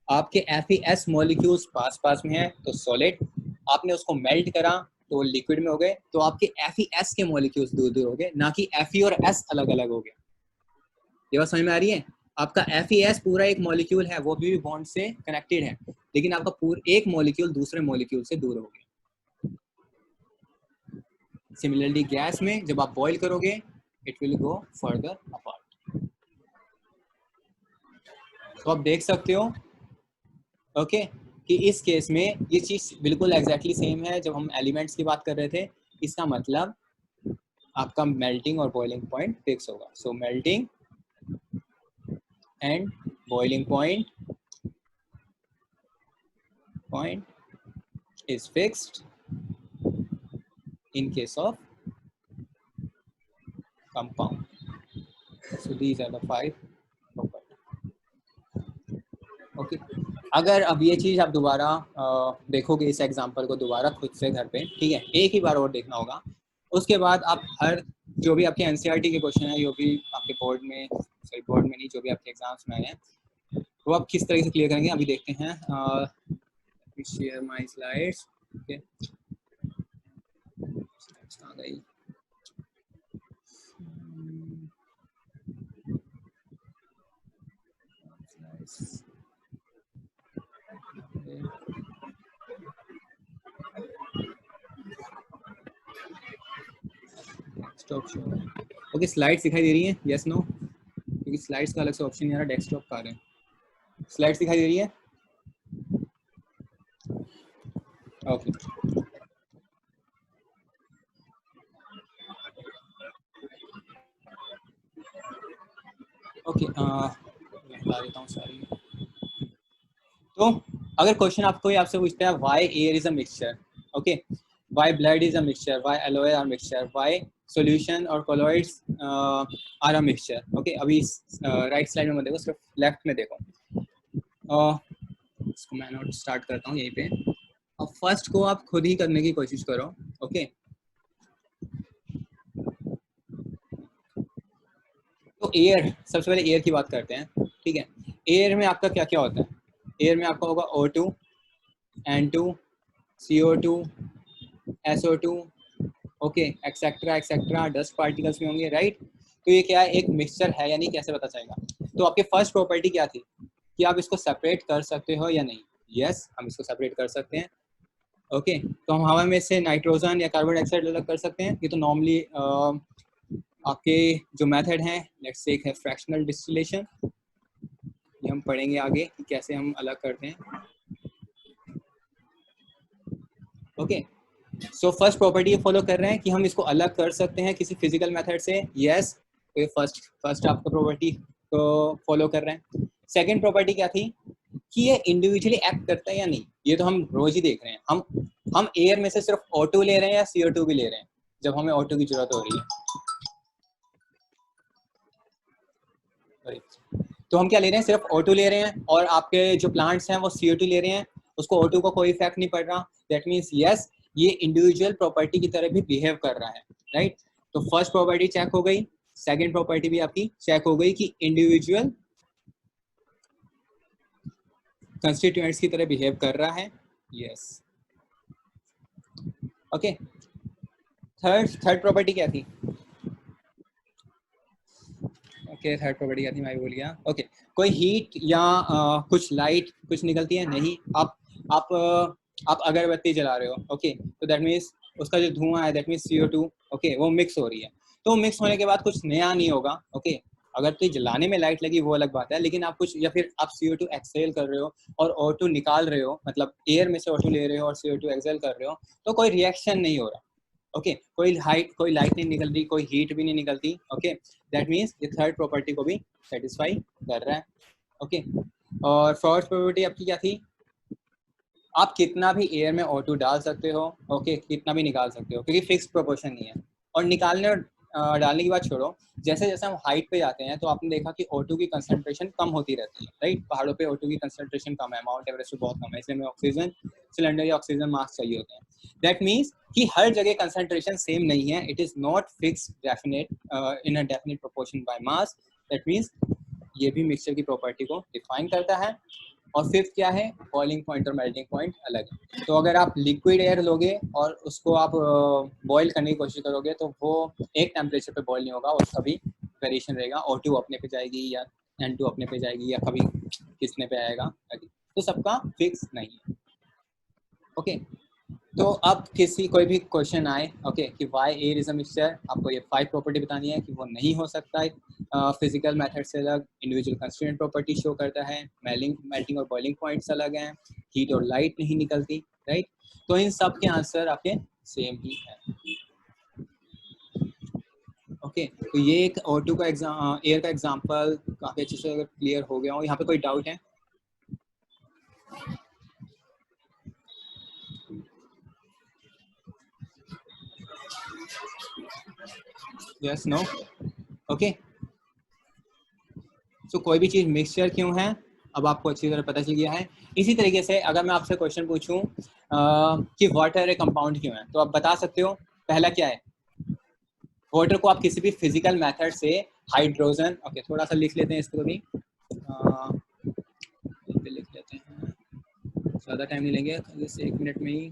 आपके FeS मॉलिक्यूल्स पास पास में है तो सॉलिड, आपने उसको मेल्ट करा तो लिक्विड में हो गए, तो आपके FeS के मॉलिक्यूल्स दूर दूर हो गए, ना कि Fe और S अलग अलग हो गए। ये बात समझ में आ रही है? आपका FeS पूरा एक मॉलिक्यूल है, वो भी बॉन्ड से कनेक्टेड है, लेकिन आपका पूरा एक मॉलिक्यूल दूसरे मॉलिक्यूल से दूर हो गया। सिमिलरली गैस में जब आप बॉईल करोगे, it will go further apart. तो आप देख सकते हो, ओके, कि इस केस में ये चीज बिल्कुल एग्जैक्टली सेम है जब हम एलिमेंट्स की बात कर रहे थे। इसका मतलब आपका मेल्टिंग और बॉइलिंग पॉइंट फिक्स होगा। So melting and boiling point is fixed in case of compound. So these are the 5 properties. Okay. अगर अब ये चीज़ आप दोबारा देखोगे इस एग्जांपल को दोबारा खुद से घर पे, ठीक है, एक ही बार और देखना होगा, उसके बाद आप हर जो भी आपके NCERT के क्वेश्चन है, जो भी आपके बोर्ड में, सॉरी बोर्ड में नहीं, जो भी आपके एग्जाम्स में आए हैं, वो आप किस तरीके से क्लियर करेंगे अभी देखते हैं। Share my slides. Okay, slides कहाँ गई? ओके, स्लाइड्स दिखाई दे रही हैं? Yes no? क्योंकि स्लाइड्स का अलग से ऑप्शन नहीं आ रहा, डेस्कटॉप का आ रहा है। स्लाइड्स दिखाई दे रही है? ओके, ओके, बता देता हूँ सारी। तो अगर क्वेश्चन आपको आपसे पूछता है why air is a mixture, okay, why blood is a mixture, why alloys are mixture, why solution और colloids are a mixture, okay, अभी राइट साइड में मत देखो, सिर्फ लेफ्ट में देखो। इसको मैं नोट स्टार्ट करता हूँ यहीं पे। अब फर्स्ट को आप खुद ही करने की कोशिश करो, ओके। तो एयर, सबसे पहले एयर की बात करते हैं, ठीक है। एयर में आपका क्या क्या होता है? एयर में आपका होगा O2, N2, CO2, SO2, okay, etcetera etcetera, dust particles में होंगे, राइट। तो ये क्या है, एक मिक्सचर है या नहीं, कैसे पता चलेगा? तो आपकी फर्स्ट प्रॉपर्टी क्या थी कि आप इसको सेपरेट कर सकते हो या नहीं? यस, हम इसको सेपरेट कर सकते हैं, ओके। तो हम हवा में से नाइट्रोजन या कार्बन डाइऑक्साइड अलग कर सकते हैं। ये तो नॉर्मली आपके जो मेथड हैं, लेट्स से एक है फ्रैक्शनल डिस्टिलेशन, ये हम पढ़ेंगे आगे कि कैसे हम अलग करते हैं, ओके। सो फर्स्ट प्रॉपर्टी ये फॉलो कर रहे हैं कि हम इसको अलग कर सकते हैं किसी फिजिकल मेथड से, यस। तो ये फर्स्ट आपका प्रॉपर्टी को फॉलो कर रहे हैं। सेकंड प्रॉपर्टी क्या थी कि ये इंडिविजुअली एक्ट करता है या नहीं, ये तो हम रोज ही देख रहे हैं। हम एयर में से सिर्फ O2 ले रहे हैं या CO2 भी ले रहे हैं जब हमें O2 की जरूरत हो रही है? तो हम क्या ले रहे हैं, सिर्फ O2 ले रहे हैं, और आपके जो प्लांट्स हैं वो CO2 ले रहे हैं, उसको O2 का कोई इफेक्ट नहीं पड़ रहा। दैट मीन्स यस, ये इंडिविजुअल प्रॉपर्टी की तरह भी बिहेव कर रहा है, राइट। तो फर्स्ट प्रॉपर्टी चेक हो गई, सेकंड प्रॉपर्टी भी आपकी चेक हो गई कि इंडिविजुअल कंस्टिट्यूएंट्स की तरह बिहेव कर रहा है, यस, ओके। थर्ड प्रॉपर्टी क्या थी? ओके थर्ड प्रॉपर्टी क्या थी मैं भूल गया। ओके कोई हीट या कुछ लाइट कुछ निकलती है नहीं। आप अगरबत्ती जला रहे हो, ओके, तो दैट मीन्स उसका जो धुआं है दैट मीन्स CO2, ओके, वो मिक्स हो रही है। तो मिक्स होने के बाद कुछ नया नहीं होगा, ओके। अगर तो जलाने में लाइट लगी वो अलग बात है, लेकिन आप कुछ या फिर आप CO2 एक्सेल कर रहे हो और O2 निकाल रहे हो, मतलब एयर में से O2 ले रहे हो और CO2 एक्सेल कर रहे हो, तो कोई रिएक्शन नहीं हो रहा, ओके। कोई लाइट नहीं निकल रही, कोई हीट भी नहीं निकलती, ओके। दैट मीन्स ये थर्ड प्रॉपर्टी को भी सेटिस्फाई कर रहा है, ओके। और फर्स्ट प्रॉपर्टी आपकी क्या थी? आप कितना भी एयर में O2 डाल सकते हो, ओके, कितना भी निकाल सकते हो, क्योंकि फिक्स प्रोपोर्शन नहीं है। और निकालने और डालने की बात छोड़ो, जैसे जैसे हम हाइट पे जाते हैं तो आपने देखा कि O2 की कंसंट्रेशन कम होती रहती है, राइट। पहाड़ों पे O2 की कंसंट्रेशन कम है, माउंट एवरेस्ट पे बहुत कम है, इसलिए हमें ऑक्सीजन सिलेंडर या ऑक्सीजन मास्क चाहिए होते हैं। दैट मीन्स कि हर जगह कंसंट्रेशन सेम नहीं है, it is not fix definite in a definite proportion by mass. That means ये भी मिक्सचर की प्रॉपर्टी को डिफाइन करता है। और फिफ्थ क्या है? बॉइलिंग पॉइंट और मेल्टिंग पॉइंट अलग है। तो अगर आप लिक्विड एयर लोगे और उसको आप बॉईल करने की कोशिश करोगे तो वो एक टेम्परेचर पे बॉईल नहीं होगा, उसका भी वेरिएशन रहेगा। O2 अपने पे जाएगी या N2 अपने पे जाएगी या कभी किसने पे आएगा, तो सबका फिक्स नहीं है, ओके। तो अब कोई भी क्वेश्चन आए, ओके, कि why air is a mixture, आपको ये 5 प्रॉपर्टी बतानी है कि वो नहीं हो सकता है फिजिकल मेथड से अलग। इंडिविजुअल कंस्टिट्यूएंट प्रॉपर्टी शो करता है, मेल्टिंग और बॉइलिंग पॉइंट्स अलग हैं, हीट और लाइट नहीं निकलती, राइट। तो इन सब के आंसर आपके सेम ही है, ओके। तो ये एक O2 का एग्जाम, एयर का एग्जाम्पल काफी अच्छे से क्लियर हो गया हो। यहाँ पे कोई डाउट है? Yes, no, okay. सो कोई भी चीज़ मिक्सचर क्यों है अब आपको अच्छी तरह पता चल गया है। इसी तरीके से अगर मैं आपसे क्वेश्चन पूछूं कि वाटर एक कंपाउंड क्यों है, तो आप बता सकते हो। पहला क्या है? वाटर को आप किसी भी फिजिकल मेथड से हाइड्रोजन, ओके, थोड़ा सा लिख लेते हैं इसको भी, लिख लेते हैं, ज़्यादा टाइम नहीं लेंगे, जैसे 1 मिनट में ही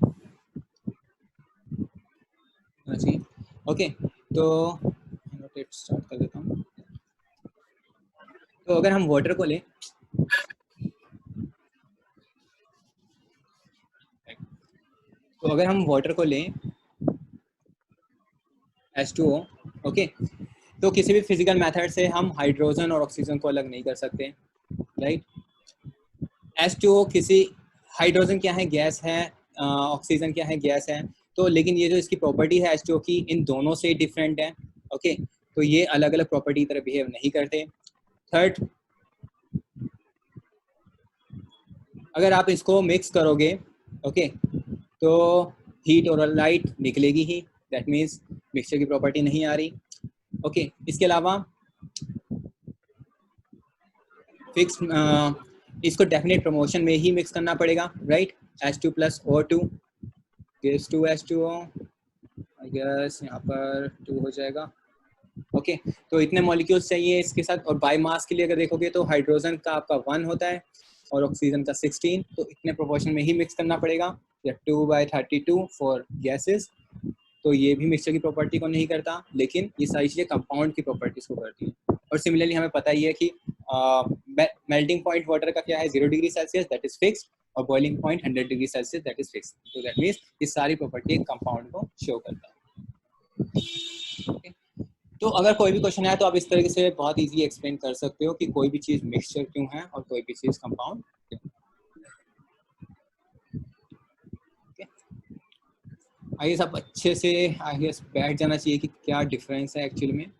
जी, ओके। तो स्टार्ट कर देता हूँ। तो अगर हम वाटर को लें, तो अगर हम वाटर को लें H2O, ओके, तो किसी भी फिजिकल मेथड से हम हाइड्रोजन और ऑक्सीजन को अलग नहीं कर सकते, राइट। H2O किसी, हाइड्रोजन क्या है? गैस है, ऑक्सीजन क्या है? गैस है। तो लेकिन ये जो इसकी प्रॉपर्टी है H2O की, इन दोनों से डिफरेंट है, ओके। तो ये अलग अलग प्रॉपर्टी की तरह बिहेव नहीं करते। थर्ड, अगर आप इसको मिक्स करोगे, ओके, तो हीट और लाइट निकलेगी ही, दैट मीन्स मिक्सचर की प्रॉपर्टी नहीं आ रही, ओके। इसके अलावा फिक्स, इसको डेफिनेट प्रमोशन में ही मिक्स करना पड़ेगा, right. H2 plus O2 gives 2H2O, I guess यहाँ पर 2 हो जाएगा, ओके। तो इतने मॉलिक्यूल्स चाहिए इसके साथ। और बाय मास के लिए अगर देखोगे तो हाइड्रोजन का आपका 1 होता है और ऑक्सीजन का 16, तो इतने प्रोपोर्शन में ही मिक्स करना पड़ेगा, या 2/32 फॉर गैसेस। तो ये भी मिक्सचर की प्रॉपर्टी को नहीं करता, लेकिन ये सारी चीज़ें कंपाउंड की प्रॉपर्टीज को करती है। और सिमिलरली हमें पता ही है कि मेल्टिंग पॉइंट वाटर का क्या है? 0 degree Celsius, that is fixed, और boiling point 100 degree Celsius, that is fixed. तो दैट मीन्स ये सारी प्रॉपर्टी कंपाउंड को शो करता है, okay? तो अगर कोई भी क्वेश्चन आए तो आप इस तरीके से बहुत इजी एक्सप्लेन कर सकते हो कि कोई भी चीज़ मिक्सचर क्यों है और कोई भी चीज़ कंपाउंड क्यों, okay? आइए सब अच्छे से आइए बैठ जाना चाहिए कि क्या डिफरेंस है एक्चुअली में।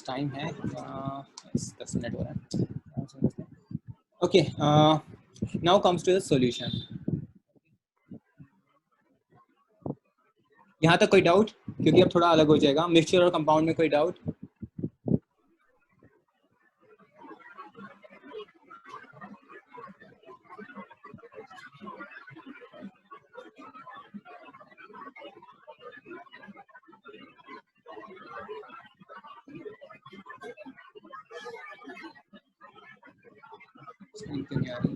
टाइम है 10 मिनट हो रहा है, okay. Now comes to the solution. यहाँ तक कोई डाउट? क्योंकि अब थोड़ा अलग हो जाएगा मिक्सचर और कंपाउंड में। कोई डाउट? क्यों नहीं आ रही?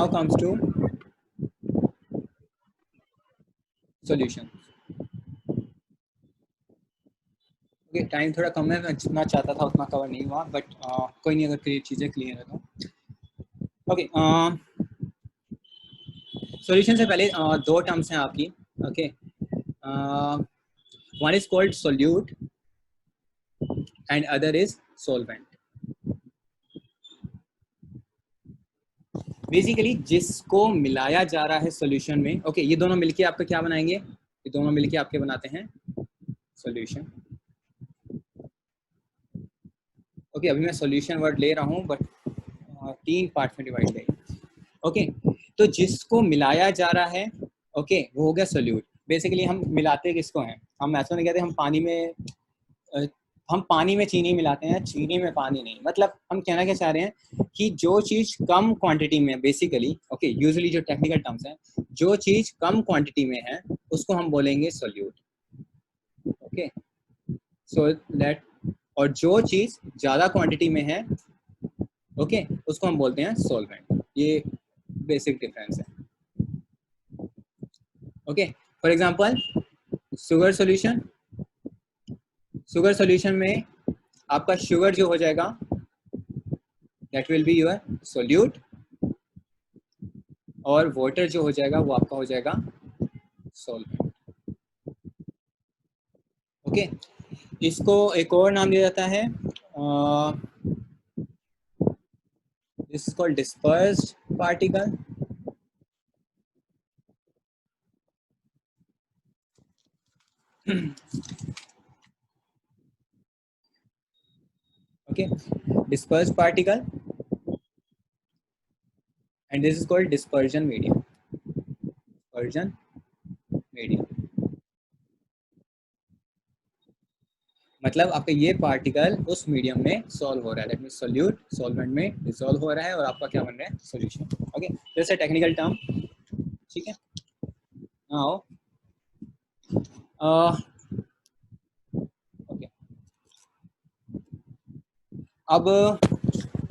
Now comes to solution. Okay, time थोड़ा कम है, मैं जितना चाहता था उतना कवर नहीं हुआ, बट कोई नहीं, अगर चीज़ें क्लियर है तो। ओके, सॉल्यूशन से पहले दो टर्म्स हैं आपकी। Okay, one is called solute and other is solvent. Basically जिसको मिलाया जा रहा है सॉल्यूशन में, ओके, ये दोनों मिलके आपका क्या बनाएंगे, ये दोनों मिलके आपके बनाते हैं सॉल्यूशन। ओके, अभी मैं सॉल्यूशन वर्ड ले रहा हूँ, बट 3 पार्ट में डिवाइड है। ओके, तो जिसको मिलाया जा रहा है, ओके, वो हो गया सोल्यूट। बेसिकली हम मिलाते किसको हैं, हम ऐसा नहीं कहते हम पानी में हम पानी में चीनी मिलाते हैं, चीनी में पानी नहीं। मतलब हम कहना क्या चाह रहे हैं कि जो चीज़ कम क्वांटिटी में, बेसिकली ओके, यूजुअली जो टेक्निकल टर्म्स हैं, जो चीज़ कम क्वांटिटी में है उसको हम बोलेंगे सोल्यूट। ओके, सो दैट, और जो चीज़ ज़्यादा क्वांटिटी में है, ओके, उसको हम बोलते हैं सॉल्वेंट। ये बेसिक डिफरेंस है। Okay, for example sugar solution, sugar solution में आपका शुगर जो हो जाएगा that will be your solute, और वाटर जो हो जाएगा वो आपका हो जाएगा सॉल्वेंट। ओके, इसको एक और नाम दिया जाता है, this is called dispersed particle. Okay, dispersed particle, and this is called dispersion medium, dispersion medium। मतलब आपका ये पार्टिकल उस मीडियम में सॉल्व हो रहा है, दैट मींस सोल्यूट सॉल्वेंट में डिसॉल्व हो रहा है और आपका क्या बन रहा है, solution. Okay, this is a technical term, ठीक है। नाउ ओके, अब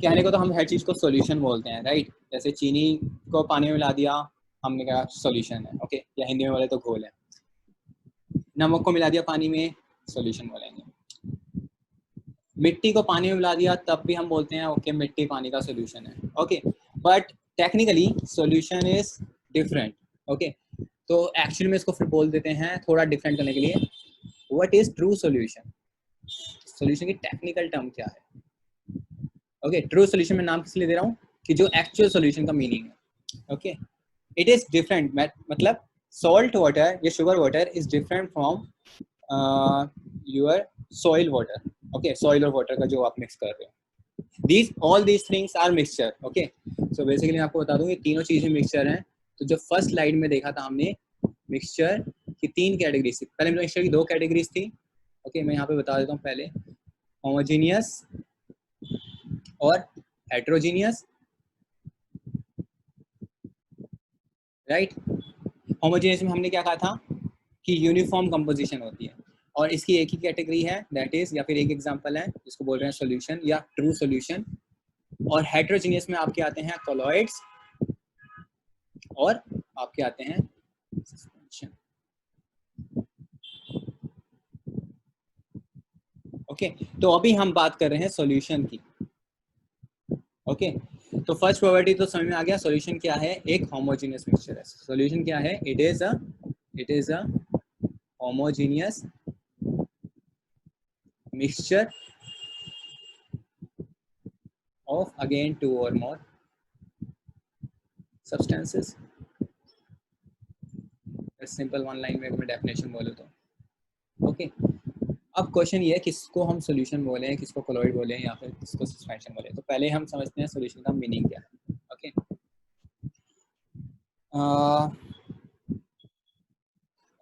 कहने को तो हम हर चीज़ को सॉल्यूशन बोलते हैं, राइट। जैसे चीनी को पानी में मिला दिया, हमने कहा सॉल्यूशन है, ओके, या हिंदी में बोले तो घोल है। नमक को मिला दिया पानी में, सॉल्यूशन बोलेंगे। मिट्टी को पानी में मिला दिया तब भी हम बोलते हैं ओके, मिट्टी पानी का सॉल्यूशन है। Okay, but technically solution is different. Okay, तो एक्चुअली में इसको फिर बोल देते हैं थोड़ा डिफरेंट करने के लिए, what is true solution. Solution की टेक्निकल टर्म क्या है। ओके, ट्रू सॉल्यूशन में नाम किस लिए दे रहा हूँ कि जो एक्चुअल सॉल्यूशन का मीनिंग है। ओके, इट इज डिफरेंट, मतलब सॉल्ट वाटर या sugar water is different from your soil water. Okay, soil और वाटर का जो आप मिक्स कर रहे हो, all these things are mixture। okay, so basically मैं आपको बता दूं ये तीनों चीजें मिक्सचर हैं। तो जो फर्स्ट स्लाइड में देखा था हमने, मिक्सचर की 3 कैटेगरीज थी। पहले मिक्सचर की 2 कैटेगरीज थी। ओके, मैं यहाँ पे बता देता हूँ पहले, होमोजीनियस और हेट्रोजीनियस, राइट। होमोजीनियस में हमने क्या कहा था कि यूनिफॉर्म कंपोजिशन होती है, और इसकी एक ही कैटेगरी है, दैट इज, या फिर एक एग्जांपल है जिसको बोल रहे हैं सॉल्यूशन या ट्रू सॉल्यूशन। और हेट्रोजीनियस में आपके आते हैं कॉलॉइड्स और आपके आते हैं सस्पेंशन। ओके, तो अभी हम बात कर रहे हैं सॉल्यूशन की। ओके, तो फर्स्ट प्रॉपर्टी तो समझ में आ गया, सॉल्यूशन क्या है, एक होमोजेनियस मिक्सचर है। सॉल्यूशन क्या है, it is a homogeneous mixture of again 2 or more substances। Simple one line में मैं डेफिनेशन बोलूँ तो ओके। अब क्वेश्चन ये है किसको हम सॉल्यूशन बोले, किसको कोलॉइड बोले, या फिर किसको सस्पेंशन बोले। तो पहले हम समझते हैं सॉल्यूशन का मीनिंग क्या है। ओके,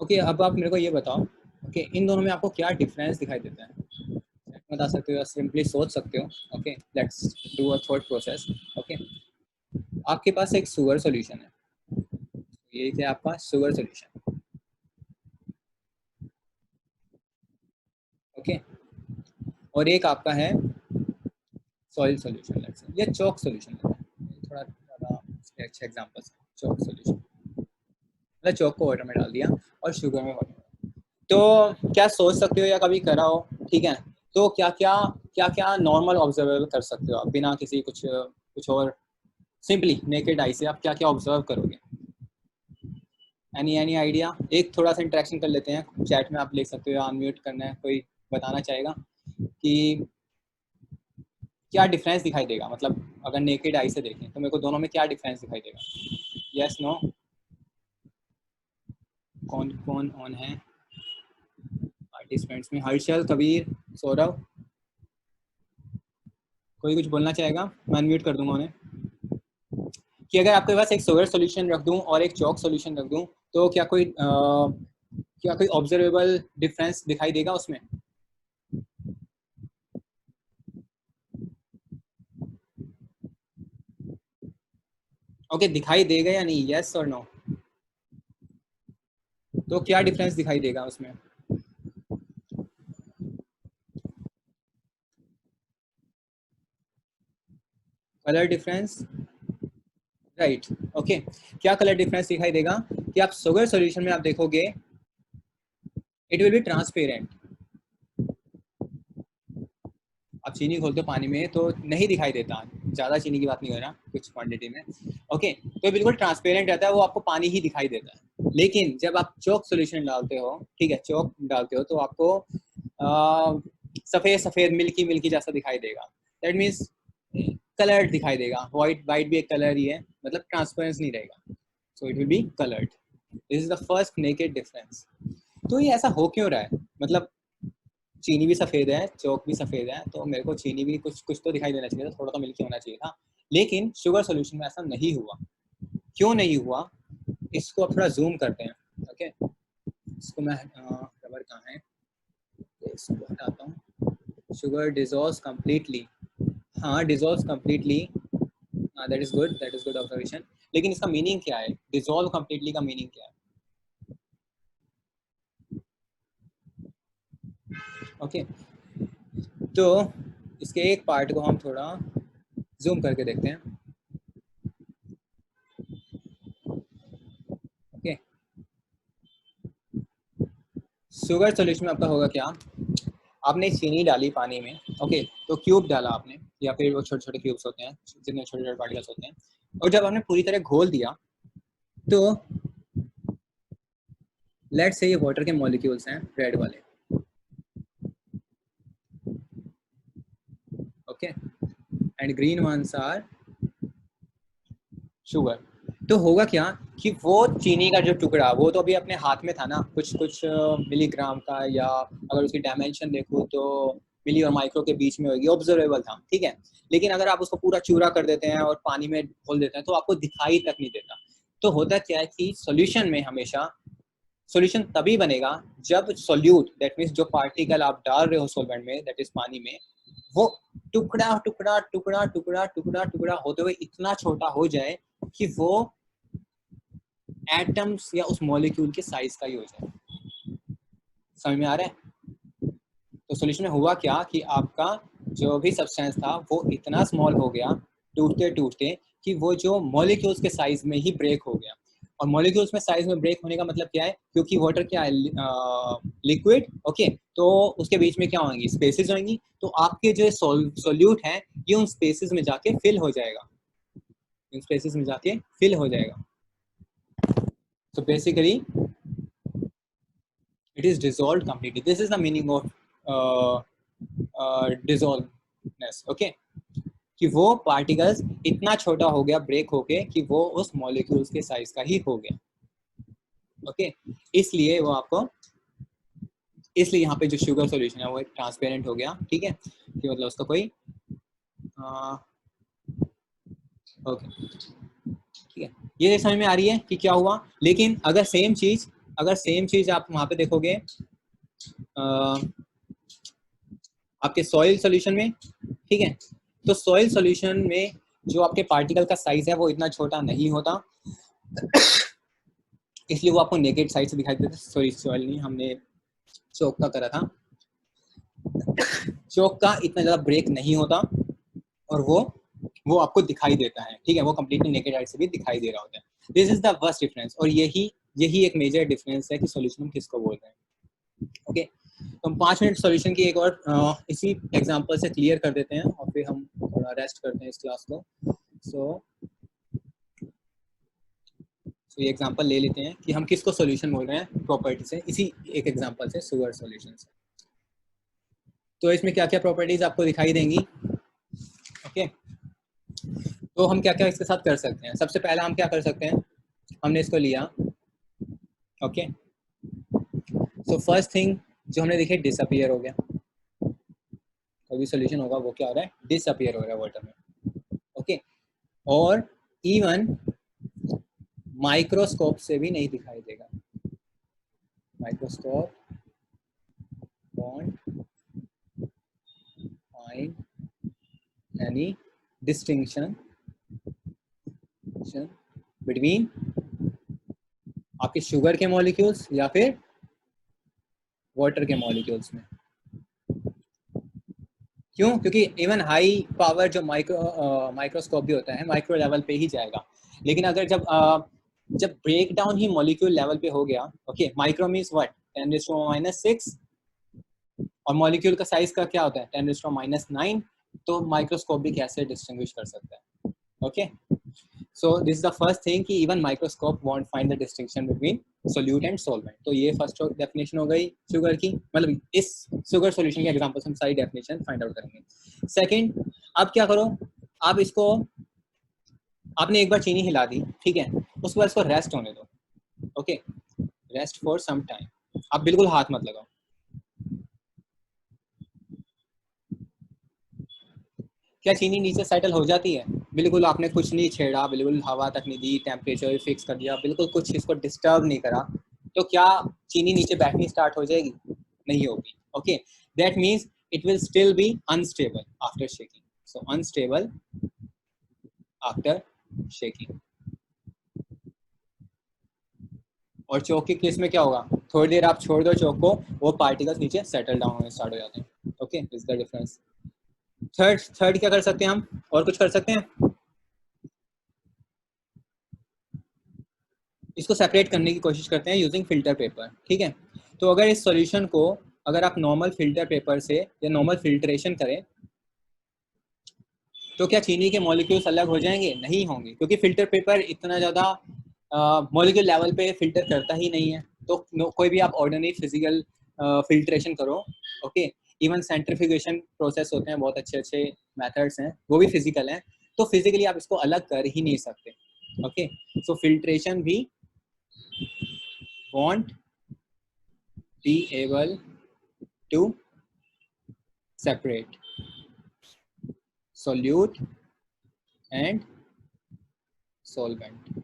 ओके, अब आप मेरे को ये बताओ, ओके, इन दोनों में आपको क्या डिफरेंस दिखाई देता है, बता सकते हो या सिंपली सोच सकते हो। Okay, let's do a thought process. Okay, आपके पास एक शुगर सॉल्यूशन है, ये क्या आपका शुगर सॉल्यूशन। ओके, और एक आपका है सॉइल सॉल्यूशन, लेट्स से, या चॉक सॉल्यूशन, थोड़ा ज़्यादा अच्छे एग्जांपल्स, चौक सॉल्यूशन, मतलब चौक को वाटर में डाल दिया और शुगर में वाटर। तो क्या सोच सकते हो या कभी करा हो, ठीक है, तो क्या क्या नॉर्मल ऑब्जर्वेबल कर सकते हो आप बिना किसी कुछ और, सिंपली नेकेड आई से आप क्या क्या ऑब्जर्व करोगे? Any idea? एक थोड़ा सा इंटरेक्शन कर लेते हैं, चैट में आप लिख सकते हो, अनम्यूट करना है, कोई बताना चाहेगा कि क्या डिफरेंस दिखाई देगा, मतलब अगर नेकेड आई से देखें तो मेरे को दोनों में क्या डिफरेंस दिखाई देगा? Yes no? कौन कौन ऑन है पार्टिसिपेंट्स में? हर्षल, कबीर, सौरभ, कोई कुछ बोलना चाहेगा? मैं अनम्यूट कर दूंगा उन्हें। कि अगर आपके पास एक शुगर सॉल्यूशन रख दूं और एक चॉक सॉल्यूशन रख दूं तो क्या कोई ऑब्जर्वेबल डिफरेंस दिखाई देगा उसमें? ओके, दिखाई देगा या नहीं? यस और नो? तो क्या डिफरेंस दिखाई देगा उसमें? Colour difference, right, okay. क्या कलर डिफरेंस दिखाई देगा कि आप शुगर सॉल्यूशन में आप देखोगे इट विल बी ट्रांसपेरेंट। आप चीनी खोलते हो पानी में तो नहीं दिखाई देता, ज़्यादा चीनी की बात नहीं कर रहा, कुछ क्वांटिटी में, ओके, तो बिल्कुल ट्रांसपेरेंट रहता है, वो आपको पानी ही दिखाई देता है। लेकिन जब आप चौक सॉल्यूशन डालते हो, ठीक है, चौक डालते हो तो आपको सफ़ेद सफ़ेद मिल्की मिल्की जैसा दिखाई देगा। दैट मीन्स कलर्ड दिखाई देगा। वाइट भी एक कलर ही है, मतलब ट्रांसपेरेंस नहीं रहेगा, so it will be coloured. This is the first naked difference. तो ये ऐसा हो क्यों रहा है? मतलब चीनी भी सफ़ेद है, चौक भी सफ़ेद है, तो मेरे को चीनी भी कुछ कुछ तो दिखाई देना चाहिए था, थोड़ा तो मिल्की होना चाहिए था, लेकिन शुगर सॉल्यूशन में ऐसा नहीं हुआ। क्यों नहीं हुआ? इसको अब थोड़ा जूम करते हैं, ओके। इसको मैं रबर कहाँ है, इसको हटाता हूँ। शुगर डिजॉल्व्स कम्प्लीटली, हाँ dissolves completely, that is good observation. लेकिन इसका मीनिंग क्या है? डिजॉल्व कम्प्लीटली का मीनिंग क्या है? ओके, तो इसके एक पार्ट को हम थोड़ा जूम करके देखते हैं, ओके। शुगर सॉल्यूशन में आपका होगा क्या? आपने चीनी डाली पानी में, ओके, तो क्यूब डाला आपने, या फिर वो छोटे छोटे क्यूब्स होते हैं जितने छोटे छोटे पार्टिकल्स होते हैं, और जब आपने पूरी तरह घोल दिया तो लेट्स से ये वाटर के मॉलिक्यूल्स हैं, रेड वाले, okay, and green ones are sugar. तो होगा क्या कि वो चीनी का जो टुकड़ा, वो तो अभी अपने हाथ में था ना, कुछ कुछ मिलीग्राम का, या अगर उसकी डायमेंशन देखो तो मिली और माइक्रो के बीच में होगी, ऑब्जर्वेबल था, ठीक है। लेकिन अगर आप उसको पूरा चूरा कर देते हैं और पानी में घोल देते हैं तो आपको दिखाई तक नहीं देता। तो होता क्या है कि सॉल्यूशन में हमेशा सॉल्यूशन तभी बनेगा जब सोल्यूट, दैट मीन्स जो पार्टिकल आप डाल रहे हो सॉल्वेंट में, दैट इज पानी में, वो टुकड़ा टुकड़ा टुकड़ा टुकड़ा टुकड़ा टुकड़ा होते हुए इतना छोटा हो जाए कि वो एटम्स या उस मॉलिक्यूल के साइज का ही हो जाए। समझ में आ रहा है? तो सॉल्यूशन में हुआ क्या कि आपका जो भी सब्सटेंस था वो इतना स्मॉल हो गया टूटते टूटते कि वो जो मॉलिक्यूल्स के साइज में ही ब्रेक हो गया। और मॉलिक्यूल्स में साइज में ब्रेक होने का मतलब क्या है? क्योंकि वाटर क्या है, लिक्विड, ओके, तो उसके बीच में क्या होंगी? स्पेसेस होंगी। तो आपके जो सोल्यूट है ये उन स्पेसेस में जाके फिल हो जाएगा, इन स्पेसेस में जाके फिल हो जाएगा। So basically it is dissolved completely. This is the meaning of dissolvedness, okay, कि वो पार्टिकल्स इतना छोटा हो गया ब्रेक होके कि वो उस मॉलिक्यूल्स के साइज का ही हो गया, ओके। इसलिए वो आपको, इसलिए यहाँ पे जो शुगर सॉल्यूशन है वो एक ट्रांसपेरेंट हो गया, ठीक है, कि मतलब उसका कोई ओके, ठीक है, ये समझ में आ रही है कि क्या हुआ। लेकिन अगर सेम चीज आप वहाँ पे देखोगे आपके सॉइल सॉल्यूशन में, ठीक है, तो सॉइल सॉल्यूशन में जो आपके पार्टिकल का साइज है वो इतना छोटा नहीं होता, इसलिए वो आपको नेकेड साइड से दिखाई देता है। सॉरी, सॉइल नहीं, हमने चौक का करा था। चौक का इतना ज़्यादा ब्रेक नहीं होता और वो वो आपको दिखाई देता है, ठीक है, वो कंप्लीटली नेकेड आई से भी दिखाई दे रहा होता है। This is the first difference, और यही एक मेजर डिफरेंस है कि सॉल्यूशन हम किसको बोल रहे हैं। ओके, तो हम 5 मिनट सॉल्यूशन की एक और इसी एग्जांपल से क्लियर कर देते हैं और फिर हम थोड़ा रेस्ट करते हैं इस क्लास को। सो ये एग्जांपल ले लेते हैं कि हम किसको सॉल्यूशन बोल रहे हैं प्रॉपर्टी से, इसी एक एग्जांपल से शुगर सॉल्यूशन से। तो इसमें क्या क्या प्रॉपर्टीज आपको दिखाई देंगी। ओके, तो हम क्या क्या इसके साथ कर सकते हैं। सबसे पहला हम क्या कर सकते हैं, हमने इसको लिया। ओके, सो फर्स्ट थिंग जो हमने देखी डिसअपियर हो गया, कोई भी सोल्यूशन होगा वो क्या हो रहा है, डिसअपियर हो रहा है वाटर में। ओके, और इवन माइक्रोस्कोप से भी नहीं दिखाई देगा। Microscope won't find any distinction between आपके शुगर के मॉलिक्यूल्स या फिर वाटर के मॉलिक्यूल्स में। क्यों? क्योंकि इवन हाई पावर जो माइक्रोस्कोप भी होता है माइक्रो लेवल पे ही जाएगा, लेकिन अगर जब ब्रेक डाउन ही मॉलिक्यूल लेवल पे हो गया, ओके, माइक्रो मींस व्हाट, 10⁻⁻⁶, और मॉलिक्यूल का साइज का क्या होता है 10⁻⁹, तो माइक्रोस्कोप भी कैसे डिस्टिंग्विश कर सकता है। Okay, so this is the first thing कि even microscope won't find the distinction between solute and solvent. तो ये फर्स्ट डेफिनेशन हो गई शुगर की, मतलब इस शुगर सॉल्यूशन के एग्जांपल से हम सारी डेफिनेशन फाइंड आउट करेंगे। सेकंड, अब क्या करो, आप इसको, आपने एक बार चीनी हिला दी, ठीक है, उसके बाद इसको रेस्ट होने दो। Okay, rest for some time, आप बिल्कुल हाथ मत लगाओ। क्या चीनी नीचे सेटल हो जाती है? बिल्कुल, आपने कुछ नहीं छेड़ा, बिल्कुल हवा तक नहीं दी, टेम्परेचर फिक्स कर दिया, बिल्कुल कुछ इसको डिस्टर्ब नहीं करा, तो क्या चीनी नीचे बैठनी स्टार्ट हो जाएगी? नहीं होगी। Okay, that means it will still be unstable after shaking. So unstable after shaking. और चौक की केस में क्या होगा, थोड़ी देर आप छोड़ दो चौक को, वो पार्टिकल्स नीचे सेटल डाउन होने स्टार्ट हो जाते हैं। Okay, is the difference. Third क्या कर सकते हैं हम, और कुछ कर सकते हैं? इसको सेपरेट करने की कोशिश करते हैं यूजिंग फिल्टर पेपर, ठीक है। तो अगर इस सॉल्यूशन को अगर आप नॉर्मल फिल्टर पेपर से या नॉर्मल फिल्ट्रेशन करें, तो क्या चीनी के मॉलिक्यूल्स अलग हो जाएंगे? नहीं होंगे, क्योंकि फिल्टर पेपर इतना ज़्यादा मॉलिक्यूल लेवल पे फिल्टर करता ही नहीं है। तो कोई भी आप ऑर्डिनरी फिजिकल फिल्ट्रेशन करो, ओके, इवन सेंट्रीफ्यूगेशन प्रोसेस होते हैं, बहुत अच्छे अच्छे मेथड्स हैं, वो भी फिजिकल हैं, तो फिजिकली आप इसको अलग कर ही नहीं सकते। ओके, सो फिल्ट्रेशन भी won't be able to separate solute and solvent.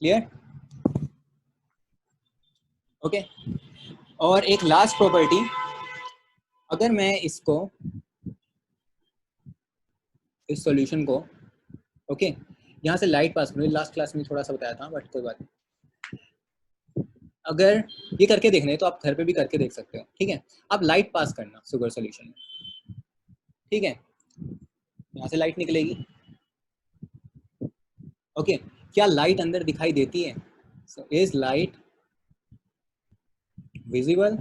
Clear? Okay, और एक लास्ट प्रॉपर्टी, अगर मैं इसको, इस सॉल्यूशन को, ओके, यहाँ से लाइट पास करूँ, लास्ट क्लास में थोड़ा सा बताया था बट कोई बात नहीं, अगर ये करके देखना है तो आप घर पे भी करके देख सकते हो, ठीक है। आप लाइट पास करना शुगर सॉल्यूशन में, ठीक है, यहाँ से लाइट निकलेगी। ओके, क्या लाइट अंदर दिखाई देती है? So is light visible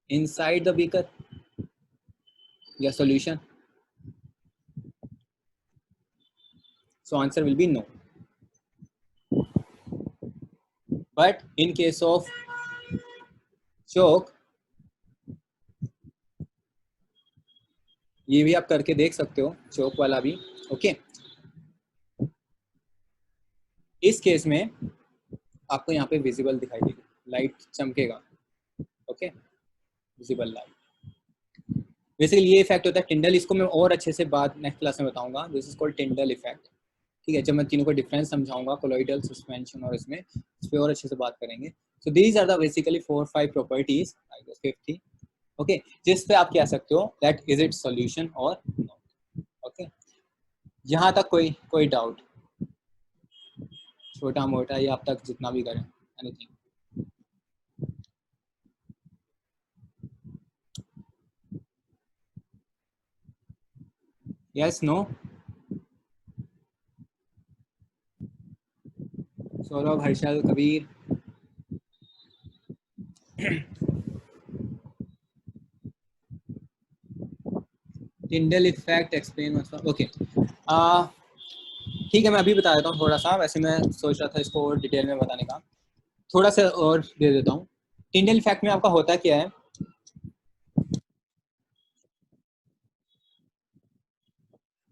inside the beaker या solution? So answer will be no. But in case of chalk, ये भी आप करके देख सकते हो, चोक वाला भी। ओके, इस केस में आपको यहाँ पे विजिबल दिखाई देगी, लाइट चमकेगा। ओके, विजिबल लाइट, बेसिकली ये इफेक्ट होता है टिंडल। इसको मैं और अच्छे से बात नेक्स्ट क्लास में बताऊंगा, this is called Tyndall effect, ठीक है, जब मैं तीनों को डिफरेंस समझाऊंगा, कोलॉइडल, सस्पेंशन और इसमें, इस पर और अच्छे से बात करेंगे। So these are the basically 4-5 properties, I guess 50, okay, जिस पे आप कह सकते हो दैट इज इट सॉल्यूशन और नॉट। ओके, यहाँ तक कोई डाउट, छोटा मोटा या आप तक जितना भी करें, anything? Yes no? Saurabh, Harshal, Kabir? Tyndall effect explain. Okay, ठीक है, मैं अभी बता देता हूँ थोड़ा सा। वैसे मैं सोच रहा था इसको और डिटेल में बताने का, थोड़ा सा और दे देता हूँ। टिंडल इफेक्ट में आपका होता क्या है,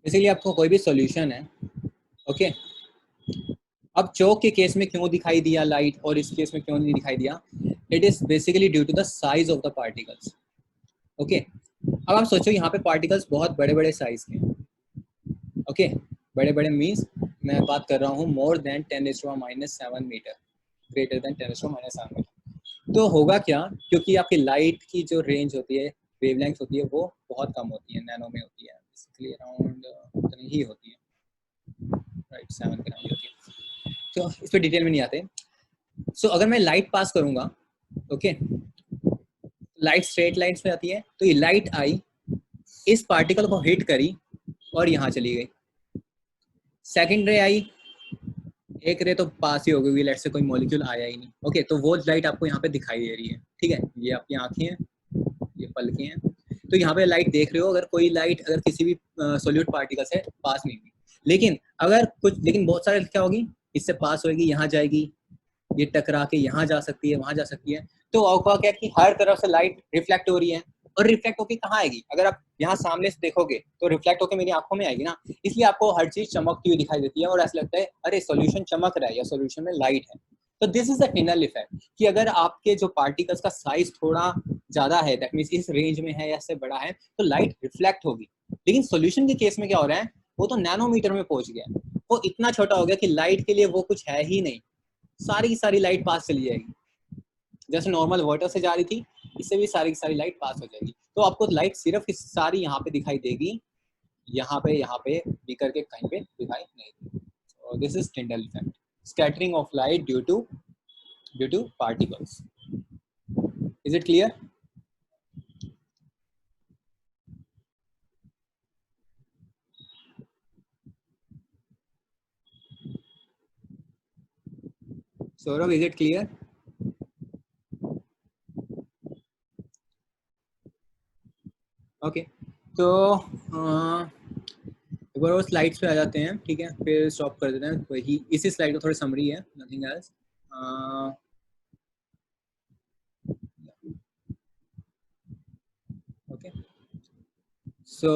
इसीलिए आपको कोई भी सॉल्यूशन है, ओके, अब चौक के केस में क्यों दिखाई दिया लाइट और इस केस में क्यों नहीं दिखाई दिया, it is basically due to the size of the particles, okay. अब आप सोचो यहाँ पे पार्टिकल्स बहुत बड़े बड़े साइज के, ओके, बड़े बड़े मीन्स मैं बात कर रहा हूँ more than 10⁻⁷ metre, greater than 10⁻⁷ metre. तो होगा क्या, क्योंकि आपकी लाइट की जो रेंज होती है, वेवलेंथ होती है, वो बहुत कम होती है, नैनो में होती है, बेसिकली अराउंड उतनी ही होती है, राइट, 7 के अराउंड होती है। तो इस पर डिटेल में नहीं आते। सो अगर मैं लाइट पास करूंगा, ओके, लाइट स्ट्रेट लाइन्स में आती है, तो ये लाइट आई, इस पार्टिकल को हिट करी और यहाँ चली गई। सेकंड रे आई, एक रे तो पास ही हो गई, लेट से कोई मॉलिक्यूल आया ही नहीं, ओके, तो वो लाइट आपको यहाँ पे दिखाई दे रही है, ठीक है, ये आपकी आंखें हैं, ये पलकें हैं, तो यहाँ पे लाइट देख रहे हो, अगर कोई लाइट अगर किसी भी सोल्यूट पार्टिकल से पास नहीं हुई, लेकिन अगर कुछ, लेकिन बहुत सारे क्या होगी, इससे पास होगी, यहाँ जाएगी, ये टकरा के यहाँ जा सकती है, वहां जा सकती है, तो आपका क्या कि हर तरफ से लाइट रिफ्लेक्ट हो रही है, और रिफ्लेक्ट होके कहाँ आएगी, अगर आप यहाँ सामने से देखोगे तो रिफ्लेक्ट होके मेरी आंखों में आएगी ना, इसलिए आपको हर चीज चमकती हुई दिखाई देती है, और ऐसा लगता है अरे सॉल्यूशन चमक रहा है या सॉल्यूशन में लाइट है। तो दिस इज द टिनल इफेक्ट, कि अगर आपके जो पार्टिकल्स का साइज थोड़ा ज्यादा है, दैट मींस इस रेंज में है या इससे बड़ा है, तो लाइट रिफ्लेक्ट होगी। लेकिन सॉल्यूशन के केस में क्या हो रहा है, वो तो नैनोमीटर में पहुंच गया, वो इतना छोटा हो गया कि लाइट के लिए वो कुछ है ही नहीं, सारी की सारी लाइट पास चली जाएगी, जैसे नॉर्मल वाटर से जा रही थी, इससे भी सारी की सारी लाइट पास हो जाएगी। तो आपको लाइट सिर्फ इस सारी यहाँ पे दिखाई देगी, यहाँ पे भी करके कहीं पे दिखाई नहीं देगी। So this is Tyndall effect, scattering of light due to particles. Is it clear? Saurabh, is it clear? Okay, तो एक बार और स्लाइड्स पे आ जाते हैं, ठीक है, फिर स्टॉप कर देते हैं, वही इसी स्लाइड का थोड़ी समरी है, नथिंग एल्स। ओके, सो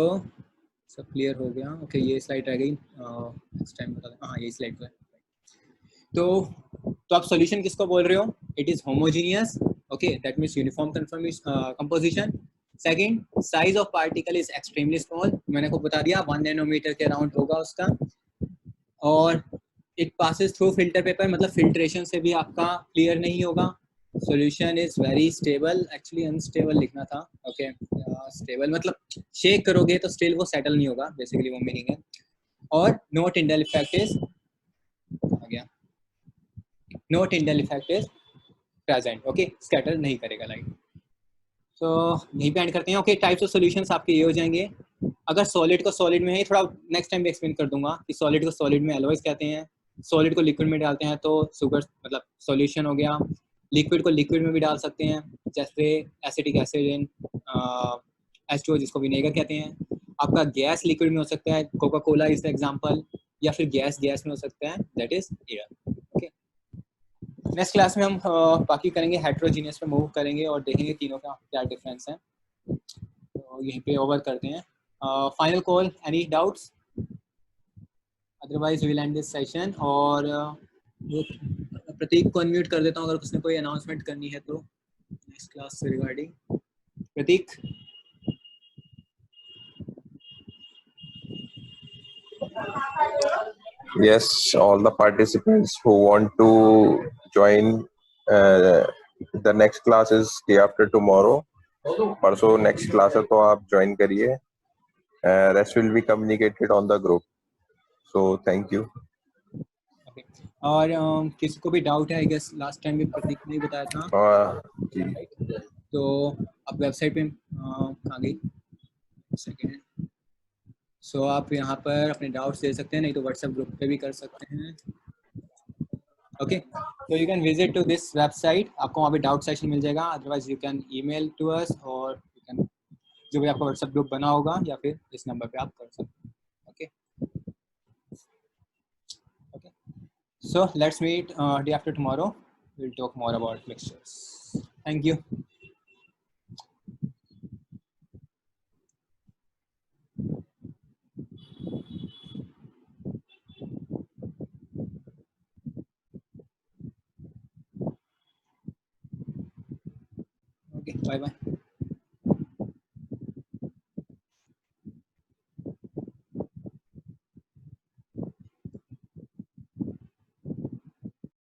सब क्लियर हो गया, ओके, ये स्लाइड रह गई, नेक्स्ट टाइम बता दें, हाँ ये स्लाइड है। तो आप सॉल्यूशन किसको बोल रहे हो, it is homogeneous, okay, that means uniform composition. Second, size of particle is extremely small, मैंने आपको बता दिया 1 नैनोमीटर के अराउंड होगा उसका, और it passes through filter paper, मतलब फिल्ट्रेशन से भी आपका क्लियर नहीं होगा। Solution is very stable, actually unstable लिखना था, ओके, स्टेबल मतलब शेक करोगे तो स्टिल वो सेटल नहीं होगा, बेसिकली वो मीनिंग है। और नो टिंडल इफेक्ट इज, आ गया, no Tyndall effect is present, okay, scatter नहीं करेगा लाइट। तो यहीं पे एंड करते हैं, ओके, टाइप्स ऑफ सॉल्यूशंस आपके ये हो जाएंगे। अगर सॉलिड को सॉलिड में है, थोड़ा नेक्स्ट टाइम भी एक्सप्लेन कर दूंगा कि सॉलिड को सॉलिड में एलॉयज कहते हैं, सॉलिड को लिक्विड में डालते हैं तो सुगर मतलब सॉल्यूशन हो गया, लिक्विड को लिक्विड में भी डाल सकते हैं, जैसे एसिटिक एसिड इन H2O जिसको विनेगर कहते हैं। आपका गैस लिक्विड में हो सकता है, Coca Cola is the example, या फिर गैस गैस में हो सकता है, that is air, okay. Next class में हम बाकी करेंगे, हेट्रोजीनियस पे मूव करेंगे और देखेंगे तीनों का क्या डिफरेंस है। तो यहीं पे ओवर करते हैं, final call, any doubts, otherwise we will end this session. और वो प्रतीक को अनम्यूट कर देता हूँ, अगर उसने कोई अनाउंसमेंट करनी है तो नेक्स्ट क्लास से regarding. Prateek, Yes, all the participants who want to join the next class is day after tomorrow. परसों next class है तो आप join करिए. Rest will be communicated on the group. So thank you. okay. और किसी को भी डाउट है, आई गेस लास्ट टाइम भी प्रतीक ने बताया था, जी. तो आप वेबसाइट पे आ गई, सेकेंड, सो आप यहाँ पर अपने डाउट्स दे सकते हैं, नहीं तो व्हाट्सएप ग्रुप पे भी कर सकते हैं। ओके, तो you can visit to this website, आपको वहाँ पे डाउट सेक्शन मिल जाएगा, otherwise you can email to us, और यू कैन जो भी आपका व्हाट्सएप ग्रुप बना होगा या फिर इस नंबर पे आप कर सकते हैं। Okay okay, so let's meet day after tomorrow. We'll talk more about mixtures. Thank you. Okay, bye bye.